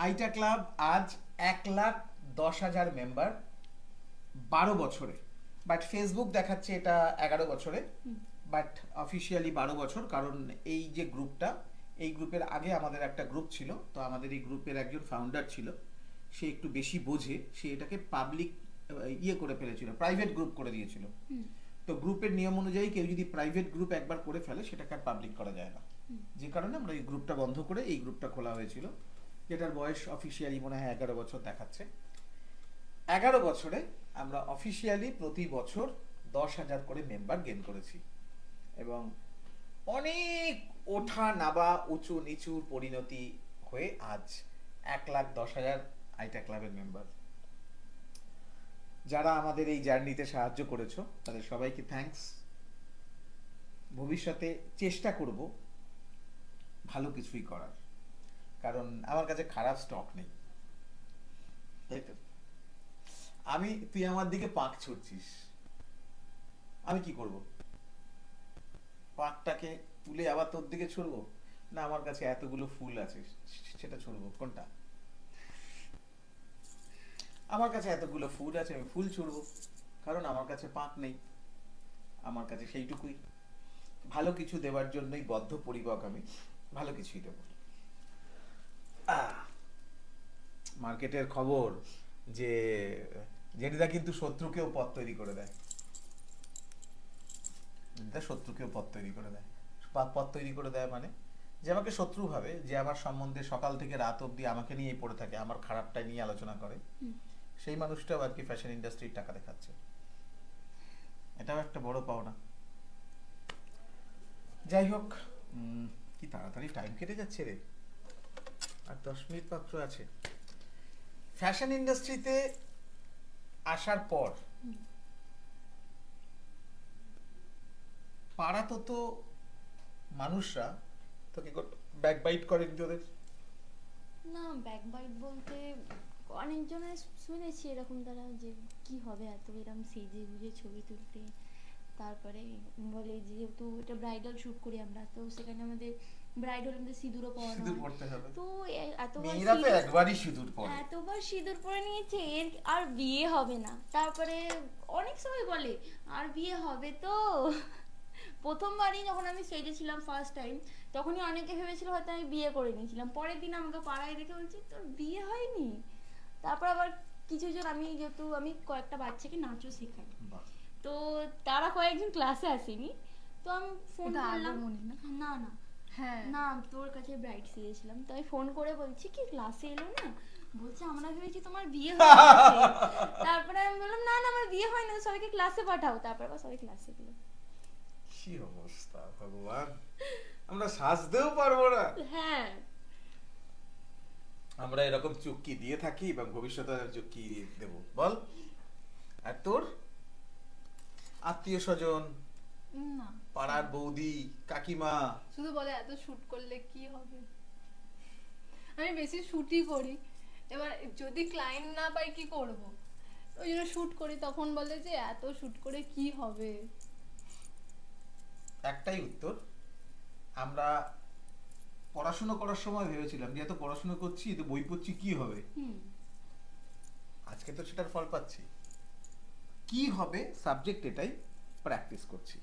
D: আইটা ক্লাব আজ 1,10,000 মেম্বার 12 বছরে। বাট ফেসবুক দেখাচ্ছে এটা 11 বছরে, বাট অফিসিয়ালি 12 বছর। কারণ এই যে গ্রুপটা, এই গ্রুপের আগে আমাদের একটা গ্রুপ ছিল, তো আমাদের এই গ্রুপের একজন ফাউন্ডার ছিল, সে একটু বেশি বোঝে, সে এটাকে পাবলিক করে ফেলেছিল, প্রাইভেট গ্রুপ করে দিয়েছিল। তো গ্রুপের নিয়ম অনুযায়ী কেউ যদি প্রাইভেট গ্রুপ একবার করে ফেলে, সেটাকে আর পাবলিক করা যায় না। যে কারণে আমরা এই গ্রুপটা বন্ধ করে এই গ্রুপটা খোলা হয়েছিল, যেটার বয়স অফিসিয়ালি মনে হয় 11 বছর দেখাচ্ছে। 11 বছরে আমরা অফিসিয়ালি প্রতি বছর 10,000 করে মেম্বার গেইন করেছি এবং অনেক ওঠা নাবা, উঁচু নিচুর পরিণতি হয়ে আজ 1,10,000 আইটা ক্লাবের মেম্বার। যারা আমাদের এই জার্নিতে সাহায্য করেছো তাদের সবাইকে থ্যাঙ্কস। ভবিষ্যতে চেষ্টা করব ভালো কিছুই করার, কারণ আমার কাছে খারাপ স্টক নেই। তুই আমার দিকে পাক ছুটছিস, আমি কি করব? পাকটাকে তুলে আবার তোর দিকে ছুড়বো? না, আমার কাছে এতগুলো ফুল আছে, সেটা ছুড়বো কোনটা? আমার কাছে এতগুলো ফুল আছে, আমি ফুল ছুড়বো, কারণ আমার কাছে পাক নেই। আমার কাছে সেইটুকুই। ভালো কিছু দেওয়ার জন্যই বদ্ধপরিকর, আমি ভালো কিছুই দেব। মার্কেটের খবর যে জেনিদা কিন্তু শত্রুকেও পথ তৈরি করে দেয়। শত্রুকেও পথ তৈরি করে দেয়। পথ তৈরি করে দেয় মানে যে আমাকে শত্রু ভাবে, যে আমার সম্বন্ধে সকাল থেকে রাত অবধি আমাকে নিয়েই পড়ে থাকে, আমার খারাপটাই নিয়ে আলোচনা করে, সেই মানুষটাও আর কি ফ্যাশন ইন্ডাস্ট্রির টাকা দেখাচ্ছে। এটাও একটা বড় পাওনা। যাই হোক, কি তাড়াতাড়ি টাইম কেটে যাচ্ছে রে, আর 10 মিনিট মাত্র আছে। ফ্যাশন ইন্ডাস্ট্রিতে আসার পর পাড়াতো তো মানুষরা তোকে ব্যাকবাইট করেনি তোদের?
B: না, ব্যাকবাইট বলতে অনেকজনের শুনেছি এরকম তারা, যে কি হবে এত এরকম সেজে গুজে ছবি তুলতে। তারপরে বলে যেহেতু এটা ব্রাইডাল শুট করি আমরা, তো সেখানে আমাদের ব্রাইড হলে আমাদের সিঁদুরও পরানো
D: সিঁদুর
B: হয়।
D: পড়তে হবে।
B: তো
D: মেয়েরা তো একবারই সিঁদুর পরে।
B: এতবার সিঁদুর পরে নিয়েছে, এর আর বিয়ে হবে না। তারপরে অনেক সময় বলে আর বিয়ে হবে তো। প্রথমবারই যখন আমি সেজেছিলাম ফার্স্ট টাইম, তখনই অনেকে ভেবেছিল হয়তো আমি বিয়ে করে নিয়েছিলাম। পরের দিন আমাকে পাড়ায় দেখে বলছি তোর বিয়ে হয়নি। তারপর আবার কিছু জন, যেহেতু আমি কয়েকটা বাচ্চাকে নাচও শেখাই, তো তারা কয়েকজন ক্লাসে আসেনি, তো আমি ফোন করলাম। না না
C: হ্যাঁ
B: না, তোর কাছে ব্রাইড সেজেছিলাম, তো আমি ফোন করে বলছি কি ক্লাসে এলো না, বলছে আমরা ভেবেছি তোমার বিয়ে হয়ে গেছে। তারপরে আমি বললাম না না, আমার বিয়ে হয় না, সবাইকে ক্লাসে পাঠাও। তারপর আবার সবাই ক্লাসে গেল।
A: কি অবস্থা ভগবান, আমরা সাজতেও পারবো না।
B: হ্যাঁ,
A: আমরা এরকম চুক্তি দিয়ে থাকি এবং ভবিষ্যতে চুক্তি দেব। বল, আর তোর আত্মীয় স্বজন,
C: না,
A: পাড়ার বৌদি, কাকিমা
C: শুধু বলে এত শুট করলে কি হবে। আমি বেশি শুটই করি, এবার যদি ক্লায়েন্ট না পাই কি করব, ওই জন্য শুট করি। তখন বলে যে এত শুট করে কি হবে।
A: একটাই উত্তর, আমরা
D: পড়াশোনা করার সময় ভেবেছিলাম যে এত পড়াশোনা করছি, এত বই পড়ছি, কি হবে?
B: হুম।
D: আজকে তো সেটার ফল পাচ্ছি। কি হবে সাবজেক্ট এটাই, প্র্যাকটিস করছি।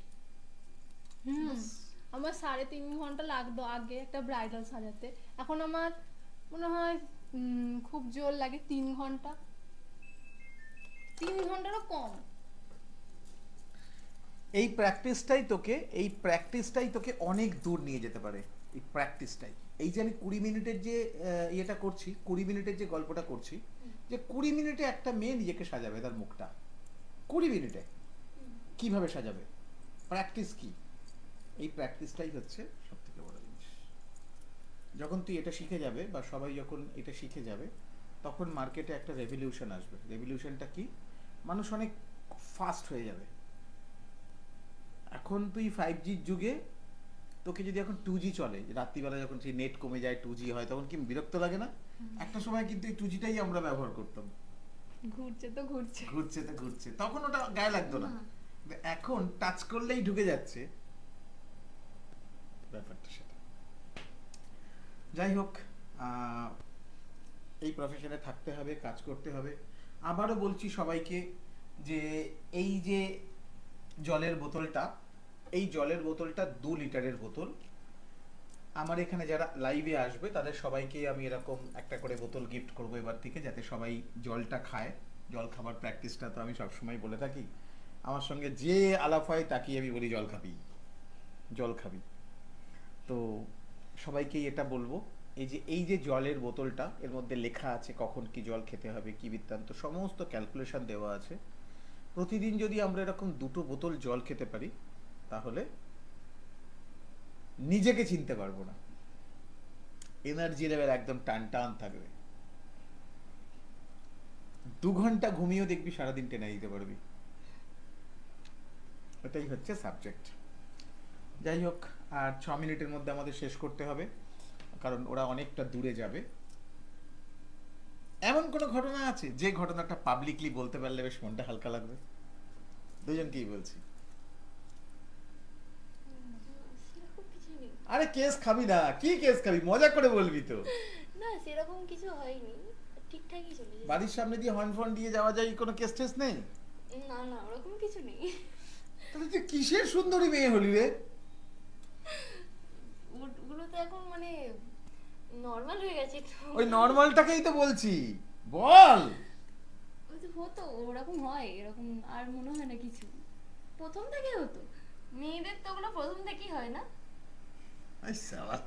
C: আমার 3.5 ঘন্টা লাগতো আগে একটা ব্রাইডাল সাজাতে, এখন আমার মনে হয় খুব জোর লাগে 3 ঘন্টা, 3 ঘন্টারও কম।
D: এই প্র্যাকটিসটাই তোকে অনেক দূর নিয়ে যেতে পারে। এই প্র্যাকটিসটাই, এই যে আমি 20 মিনিটের যে ইয়েটা করছি, 20 মিনিটের যে গল্পটা করছি, যে 20 মিনিটে একটা মেয়ে নিজেকে সাজাবে তার মুখটা, 20 মিনিটে কিভাবে সাজাবে, প্র্যাকটিস কি, এই প্র্যাকটিসটাই হচ্ছে সব থেকে বড় জিনিস। যখন তুই এটা শিখে যাবে বা সবাই যখন এটা শিখে যাবে, তখন মার্কেটে একটা রেভলিউশন আসবে। রেভলিউশনটা কি? মানুষ অনেক ফাস্ট হয়ে যাবে। এখন তুই 5G যুগে, তোকে যদি এখন 2G চলে, রাত্রিবেলা যখন সেই নেট কমে যায় 2G হয়, তখন কি বিরক্ত লাগে না? একটা সময় কিন্তু এই 2Gটাই আমরা ব্যবহার করতাম,
C: ঘুরছে তো ঘুরছে।
D: ঘুরছে, তখন ওটা গায়ে লাগতো না। কিন্তু এখন টাচ করলেই ঢুকে যাচ্ছে, ব্যাপারটা সেটা। যাই হোক, এই প্রফেশনে থাকতে হবে, কাজ করতে হবে। আবারও বলছি সবাইকে যে এই যে জলের বোতলটা, এই জলের বোতলটা 2 লিটারের বোতল। আমার এখানে যারা লাইভে আসবে তাদের সবাইকে আমি এরকম একটা করে বোতল গিফট করবো এবার থেকে, যাতে সবাই জলটা খায়। জল খাবার প্র্যাকটিসটা তো আমি সবসময় বলে থাকি, আমার সঙ্গে যে আলাপ হয় তাকেই আমি বলি জল খাবি। তো সবাইকেই এটা বলবো, এই যে জলের বোতলটা, এর মধ্যে লেখা আছে কখন কি জল খেতে হবে, কি বৃত্তান্ত, সমস্ত ক্যালকুলেশন দেওয়া আছে। প্রতিদিন যদি আমরা এরকম 2টো বোতল জল খেতে পারি, তাহলে নিজেকে চিনতে পারবো না, এনার্জি লেভেল একদম টান থাকবে। 2 ঘন্টা ঘুমিয়েও দেখবি সারাদিন টেনে দিতে পারবি। এটাই হচ্ছে সাবজেক্ট। যাই হোক, আর 6 মিনিটের মধ্যে আমাদের শেষ করতে হবে, কারণ ওরা অনেকটা দূরে যাবে। এমন কোনো ঘটনা আছে যে ঘটনাটা পাবলিকলি বলতে পারলে বেশ মনটা হালকা লাগবে? দুজনকেই বলছি।
B: সেরকম কিছু নেই।
D: আরে কেস খাবি না, কি কেস খাবি, মজা করে বলবি তো।
B: না, সেরকম কিছু হয়নি, ঠিকঠাকই চলেছে।
D: বাড়ির সামনে দিয়ে হর্ন ফোন দিয়ে যাওয়া যায়, কোনো কেস টেস নেই?
B: না, ওরকম কিছু নেই।
D: তাহলে তুই কিসের সুন্দরী মেয়ে হলি রে?
B: ওগুলো তো এখন মানে নর্মাল হয়ে গেছে তো।
D: ওই নর্মালটাকেই তো বলছি, বল।
B: ওই তো হতো, ওরকম হয়, এরকম আর মনে হয় না কিছু। প্রথম থেকে হতো, মেয়েদের তো ওগুলো প্রথম থেকেই হয় না?
D: আই সাবাস,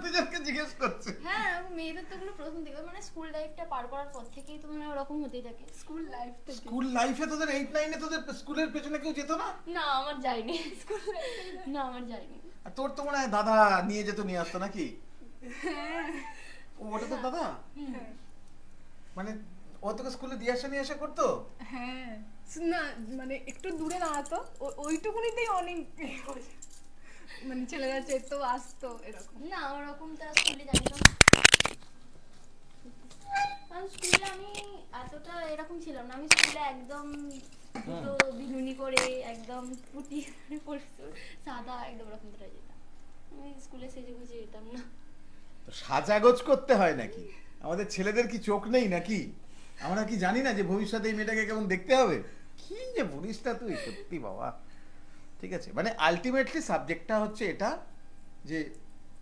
D: দুজনকে জিজ্ঞেস করছে।
B: হ্যাঁ, মেয়েদের তো ওগুলো প্রথম থেকে, মানে স্কুল লাইফটা পার করার পর থেকেই তো মানে ওরকম হতেই থাকে।
C: স্কুল লাইফ থেকে
D: স্কুল লাইফে তোদের 8-9-এ তোদের স্কুলের পেছনে কেউ যেত না?
B: না, আমার যায়নি স্কুল না, আমার যায়নি।
D: আর তোর তো মনে হয় দাদা নিয়ে যেত, নিয়ে আসতো নাকি? ওটা তো দাদা, মানে ও তোকে স্কুলে দিয়ে আসা করতো?
C: হ্যাঁ, না মানে একটু দূরে দাঁড়াতো, ওইটুকুনিতেই অনেক মানে ছেলেরা যেত আসতো এরকম।
B: না, ওরকম তো স্কুলে জানি না, কারণ স্কুলে আমি এতটা এরকম ছিলাম না। আমি স্কুলে একদম দুটো বিনুনি করে একদম পুটি মানে পরিষ্কার সাদা একদম ওরকম ধরে যেতাম। আমি স্কুলে সেজে গুজে যেতাম না।
D: তো সাজাগোজ করতে হয় নাকি? আমাদের ছেলেদের কি চোখ নেই নাকি? আমরা কি জানি না যে ভবিষ্যতে এই মেয়েটাকে কেমন দেখতে হবে? কি যে বলিসটা তুই, সত্যি বাবা। ঠিক আছে, মানে আলটিমেটলি সাবজেক্টটা হচ্ছে এটা, যে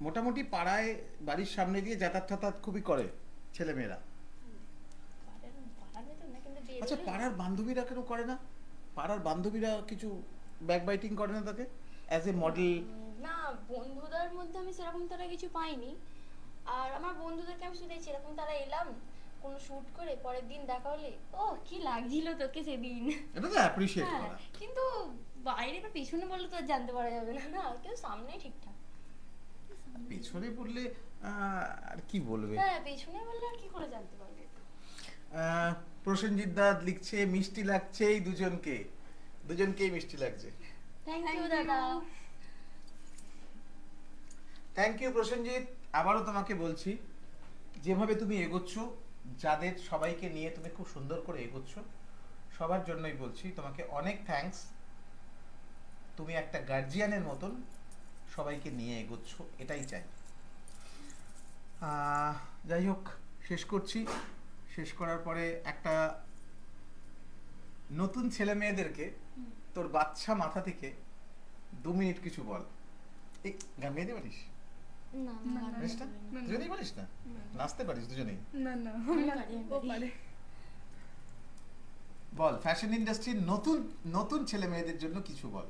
D: মোটামুটি পাড়ায় বাড়ির সামনে দিয়ে যাতায়াত খুবই করে ছেলেমেয়েরা।
B: পাড়ার ভেতর না, কিন্তু
D: আচ্ছা,
B: বেরোলে
D: পাড়ার বান্ধবীরা কেন করে না? পাড়ার বান্ধবীরা কিছু ব্যাকবাইটিং করে না তাকে অ্যাজ এ মডেল?
B: না, বন্ধুদের মধ্যে আমি সেরকম তারা কিছু পাইনি। আর আমার বন্ধুদেরকে আমি শুধু দেখছি এরকম, তারা এলাম কোনো শুট করে পরের দিন দেখা হলে, ও কি লাগছিল তোকে সেদিন।
D: এটা তো অ্যাপ্রিশিয়েট
B: হ্যাঁ,
D: করা।
B: কিন্তু বাইরে বা পেছনে বললে তো আর জানতে পারা যাবে না, না কিন্তু সামনেই ঠিকঠাক।
D: পেছনে পড়লে আর কি বলবে?
B: হ্যাঁ, পেছনে বললে আর কি করে জানতে পারবে?
D: প্রসেনজিৎ দা লিখছে মিষ্টি লাগছে এই দুজনকেই মিষ্টি লাগছে।
B: থ্যাংক ইউ দাদা।
D: Thank you Prosenjit. আবারও তোমাকে বলছি, যেভাবে তুমি এগোচ্ছ, যাদের সবাইকে নিয়ে তুমি খুব সুন্দর করে এগোচ্ছ, সবার জন্যই বলছি তোমাকে অনেক থ্যাঙ্কস। তুমি একটা গার্জিয়ানের মতন সবাইকে নিয়ে এগোচ্ছ, এটাই চাই। যাই হোক, শেষ করছি। শেষ করার পরে একটা নতুন ছেলে মেয়েদেরকে তোর বাচ্চা মাথা থেকে 2 মিনিট কিছু বল। এই গান গাইতে পারিস?
B: না
C: না,
B: গান
C: না,
D: পারিস না?
B: গাইতে পারি না।
D: দুজনেই পারিস না? নাচতে পারিস দুজনেই?
C: না না
B: আমি পারি, আমি
C: ও
B: পারি।
C: পারে।
D: বল, ফ্যাশন ইন্ডাস্ট্রির নতুন নতুন ছেলে মেয়েদের জন্য কিছু বল।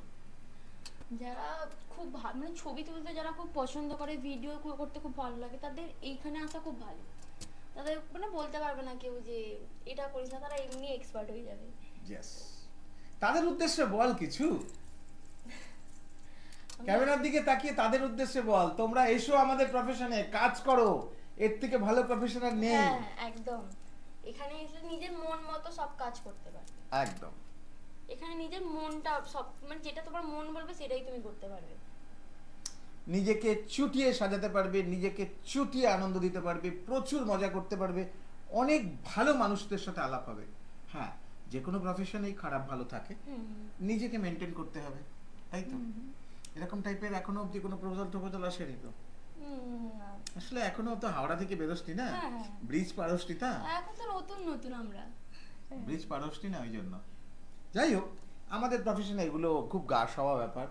B: যারা খুব মানে ছবি তুলতে যারা খুব পছন্দ করে, ভিডিও করতে খুব ভালো লাগে, তাদের এইখানে আসা খুব ভালো। তাদের মানে বলতে পারবে না কেউ যে এটা করিস না, তারা এমনি এক্সপার্ট হয়ে যাবে।
D: ইয়েস, তাদের উদ্দেশ্যে বল কিছু। ক্যামেরার দিকে তাকিয়ে তাদের উদ্দেশ্যে বল, তোমরা এসো আমাদের প্রফেশনে, কাজ করো, এর থেকে ভালো প্রফেশনাল নেই।
B: হ্যাঁ একদম, এখানে এসে নিজের মন মতো সব কাজ করতে পারবে।
D: একদম।
B: এখানে নিজের মনটা সব মানে যেটা তোমার মন বলবে সেটাই তুমি করতে পারবে।
D: নিজেকে চুটিয়ে সাজাতে পারবে, নিজেকে চুটিয়ে আনন্দ দিতে পারবে, প্রচুর মজা করতে পারবে, অনেক ভালো মানুষদের সাথে আলাপ হবে। হ্যাঁ, যে কোনো প্রফেশনেই খারাপ ভালো থাকে, নিজেকে মেনটেন করতে হবে, তাই তো? এরকম টাইপের এখনো অব্দি কোনো প্রপোজাল আসেনি তো?
B: না।
D: আসলে এখনো তো হাওড়া থেকে বেরোসনি না,
B: হ্যাঁ, হ্যাঁ।
D: ব্রিজ পারোসনি তা,
B: এখন তো নতুন নতুন আমরা।
D: ব্রিজ পারোসনি না, ওই জন্য। যাই হোক, আমাদের প্রফেশনে এগুলো খুব গা সওয়া ব্যাপার।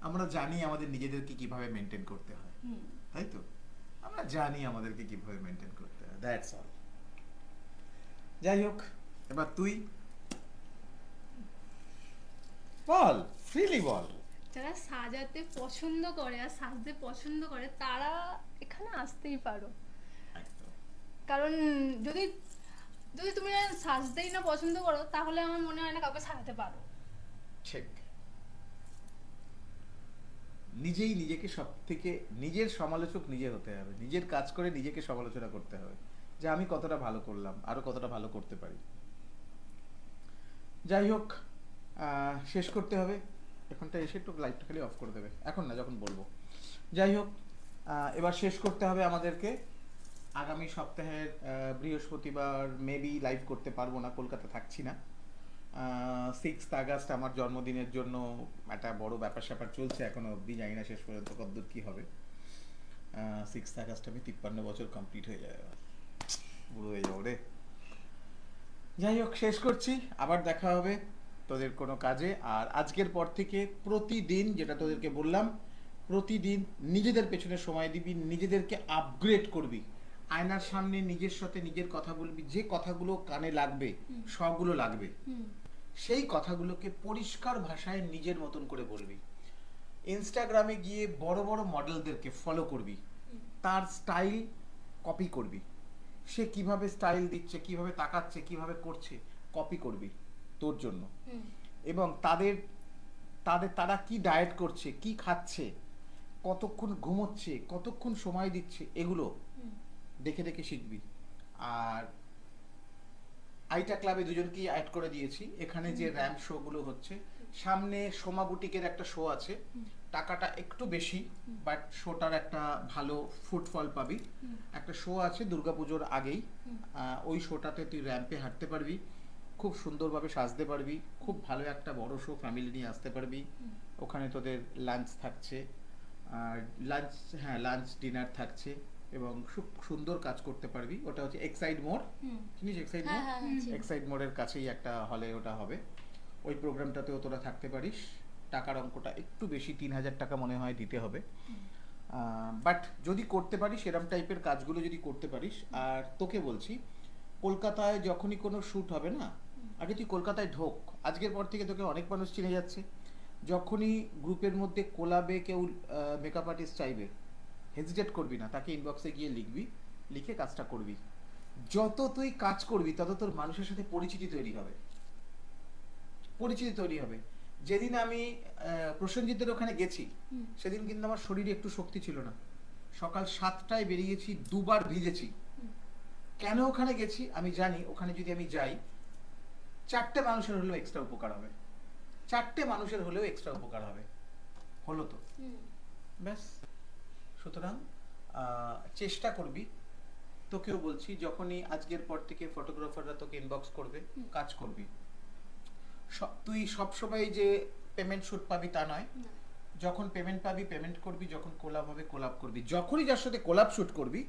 D: আমরা জানি আমাদের নিজেদেরকে কিভাবে মেনটেন করতে হয়, তাই তো? আমরা জানি আমাদেরকে কিভাবে মেনটেন করতে হয়, দ্যাটস অল। যাই হোক, এবার তুই বল, ফ্রিলি বল।
C: যারা সাজাতে পছন্দ করে আর সাজতে পছন্দ করে তারা এখানে আসতেই পারো।
D: একদম।
C: কারণ যদি যদি তুমি সাজতেই না পছন্দ করো তাহলে আমার মনে হয় না কাউকে সাজাতে পারো।
D: ঠিক। নিজেই নিজেকে সব থেকে নিজের সমালোচক নিজে হতে হবে, নিজের কাজ করে নিজেকে সমালোচনা করতে হবে যে আমি কতটা ভালো করলাম, আরো কতটা ভালো করতে পারি। যাই হোক, শেষ করতে হবে। এখনটা এসে একটু লাইটটা খালি অফ করে দেবে, এখন না, যখন বলবো। যাই হোক, এবার শেষ করতে হবে আমাদেরকে। আগামী সপ্তাহের বৃহস্পতিবার মেবি লাইভ করতে পারবো না, কলকাতা থাকছি না। 6th আগস্ট আমার জন্মদিনের জন্য একটা বড় ব্যাপার স্যাপার চলছে, এখনো অবধি জানি না শেষ পর্যন্ত কতদূর কি হবে। 6th আগস্ট আমি 53 বছর কমপ্লিট হয়ে যাবে, বুড়ো হয়ে যাবো রে। যাই হোক, শেষ করছি। আবার দেখা হবে তোদের কোনো কাজে। আর আজকের পর থেকে প্রতিদিন, যেটা তোদেরকে বললাম, প্রতিদিন নিজেদের পেছনে সময় দিবি, নিজেদেরকে আপগ্রেড করবি। আয়নার সামনে নিজের সাথে নিজের কথা বলবি, যে কথাগুলো কানে লাগবে, সবগুলো লাগবে, সেই কথাগুলোকে পরিষ্কার ভাষায় নিজের মতন করে বলবি। ইনস্টাগ্রামে গিয়ে বড় বড় মডেলদেরকে ফলো করবি, তার স্টাইল কপি করবি। সে কিভাবে স্টাইল দিচ্ছে, কিভাবে তাকাচ্ছে, কিভাবে করছে, কপি করবি তোর জন্য। এবং তারা কি ডায়েট করছে, কি খাচ্ছে, কতক্ষণ ঘুমোচ্ছে, কতক্ষণ সময় দিচ্ছে, এগুলো দেখে দেখে শিখবি। আর আইটা ক্লাবে দুজনকেই অ্যাড করে দিয়েছি। এখানে যে র্যাম্প শো গুলো হচ্ছে, সামনে সোমা বুটিকের একটা শো আছে, টাকাটা একটু বেশি, বাট শোটার একটা ভালো ফুটফল পাবি। একটা শো আছে দুর্গাপুজোর আগেই, ওই শোটাতে তুই র্যাম্পে হাঁটতে পারবি, খুব সুন্দরভাবে সাজতে পারবি, খুব ভালো একটা বড় শো ফ্যামিলি নিয়ে আসতে পারবি। ওখানে তোদের লাঞ্চ থাকছে, আর লাঞ্চ ডিনার থাকছে, এবং খুব সুন্দর কাজ করতে পারবি। ওটা হচ্ছে এক্সাইড মোড়, চিনিস এক্সাইড মোড়? এক্সাইড মোড়ের কাছেই একটা হলে ওটা হবে। ওই প্রোগ্রামটাতেও তোরা থাকতে পারিস। টাকার অঙ্কটা একটু বেশি, 3000 টাকা মনে হয় দিতে হবে। বাট যদি করতে পারিস, এরম টাইপের কাজগুলো যদি করতে পারিস। আর তোকে বলছি, কলকাতায় যখনই কোনো শ্যুট হবে না, আগে তুই কলকাতায় ঢোক। আজকের পর থেকে তোকে অনেক মানুষ চিনে যাচ্ছে। যখনই গ্রুপের মধ্যে কোলাবে কেউ মেকআপ আর্টিস্ট চাইবে, হেজিটেট করবি না, তাকে ইনবক্সে গিয়ে লিখবি, লিখে কাজটা করবি। যত তুই কাজ করবি তত তোর মানুষের সাথে পরিচিতি তৈরি হবে। যেদিন আমি প্রসেনজিতের ওখানে গেছি, সেদিন কিন্তু আমার শরীরে একটু শক্তি ছিল না। সকাল 7টায় বেরিয়েছি, 2বার ভিজেছি। কেন ওখানে গেছি আমি জানি। ওখানে যদি আমি যাই, 4টে মানুষের হলেও এক্সট্রা উপকার হবে। হলো তো? ব্যাস। সুতরাং চেষ্টা করবি। তোকেও বলছি, যখনই আজকের পর থেকে ফটোগ্রাফাররা তোকে ইনবক্স করবে, কাজ করবি। তুই সবসময় যে পেমেন্ট শুট পাবি তা নয়। যখন পেমেন্ট পাবি পেমেন্ট করবি, যখন কোলাপ হবে কোলাপ করবি, যখনই যার সাথে কোলাপ শুট করবি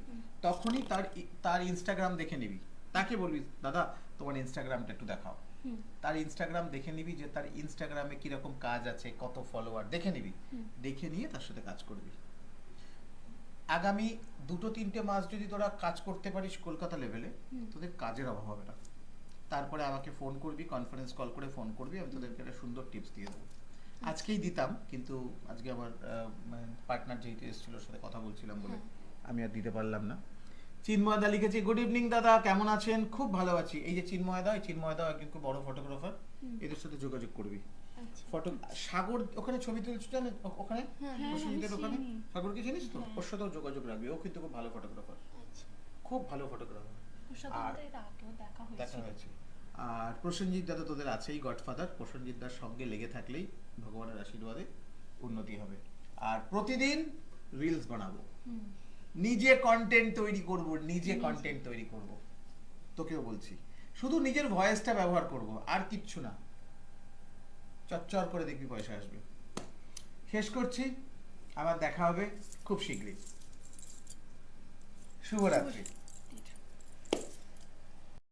D: তখনই তার ইনস্টাগ্রাম দেখে নিবি, তাকে বলবি দাদা তোমার ইনস্টাগ্রামটা একটু দেখাও। তার ইনস্টাগ্রাম দেখে নিবি যে তার ইনস্টাগ্রামে কিরকম কাজ আছে, কত ফলোয়ার দেখে নিবি, দেখে নিয়ে তার সাথে কাজ করবি। আগামী 2-3 মাস যদি তোরা কাজ করতে পারিস কলকাতা লেভেলে, তোদের কাজের অভাব হবে না। তারপরে আমাকে ফোন করবি, কনফারেন্স কল করে ফোন করবি, আমি তোদেরকে একটা সুন্দর টিপস দিয়ে দেবো। আজকেই দিতাম, কিন্তু আজকে আমার পার্টনার যেহেতু এসেছিল, ওর সাথে কথা বলছিলাম বলে আমি আর দিতে পারলাম না। চিন্ময় দা লিখেছে, গুড ইভিনিং দাদা, কেমন আছেন? খুব ভালো আছি। এই যে চিন্ময় দা, একজন খুব বড় ফটোগ্রাফার, এদের সাথে যোগাযোগ করবি। ফটো সাগর ওখানে ছবি তুলছে জানেন, ওখানে প্রসেনজিতের ওখানে, সাগরকে চিনিস তো? ওর সাথেও যোগাযোগ রাখবি, ও কিন্তু খুব ভালো ফটোগ্রাফার, খুব ভালো ফটোগ্রাফার।
C: ওর সাথে আমাদের এর আগেও দেখা
D: দেখা
C: হয়েছিল।
D: হয়েছে। আর প্রসেনজিৎ দা তো তোদের আছেই, গডফাদার। প্রসেনজিৎ দার সঙ্গে লেগে থাকলেই ভগবানের আশীর্বাদে উন্নতি হবে। আর প্রতিদিন রিলস বানাবো, নিজে কন্টেন্ট তৈরি করব, নিজে কন্টেন্ট তৈরি করব। তোকেও বলছি, শুধু নিজের ভয়েসটা ব্যবহার করব, আর কিচ্ছু না। চচ্চর করে দেখবি পয়সা আসবে। শেষ করছি, আবার দেখা হবে খুব শীঘ্রই। শুভরাত্রি।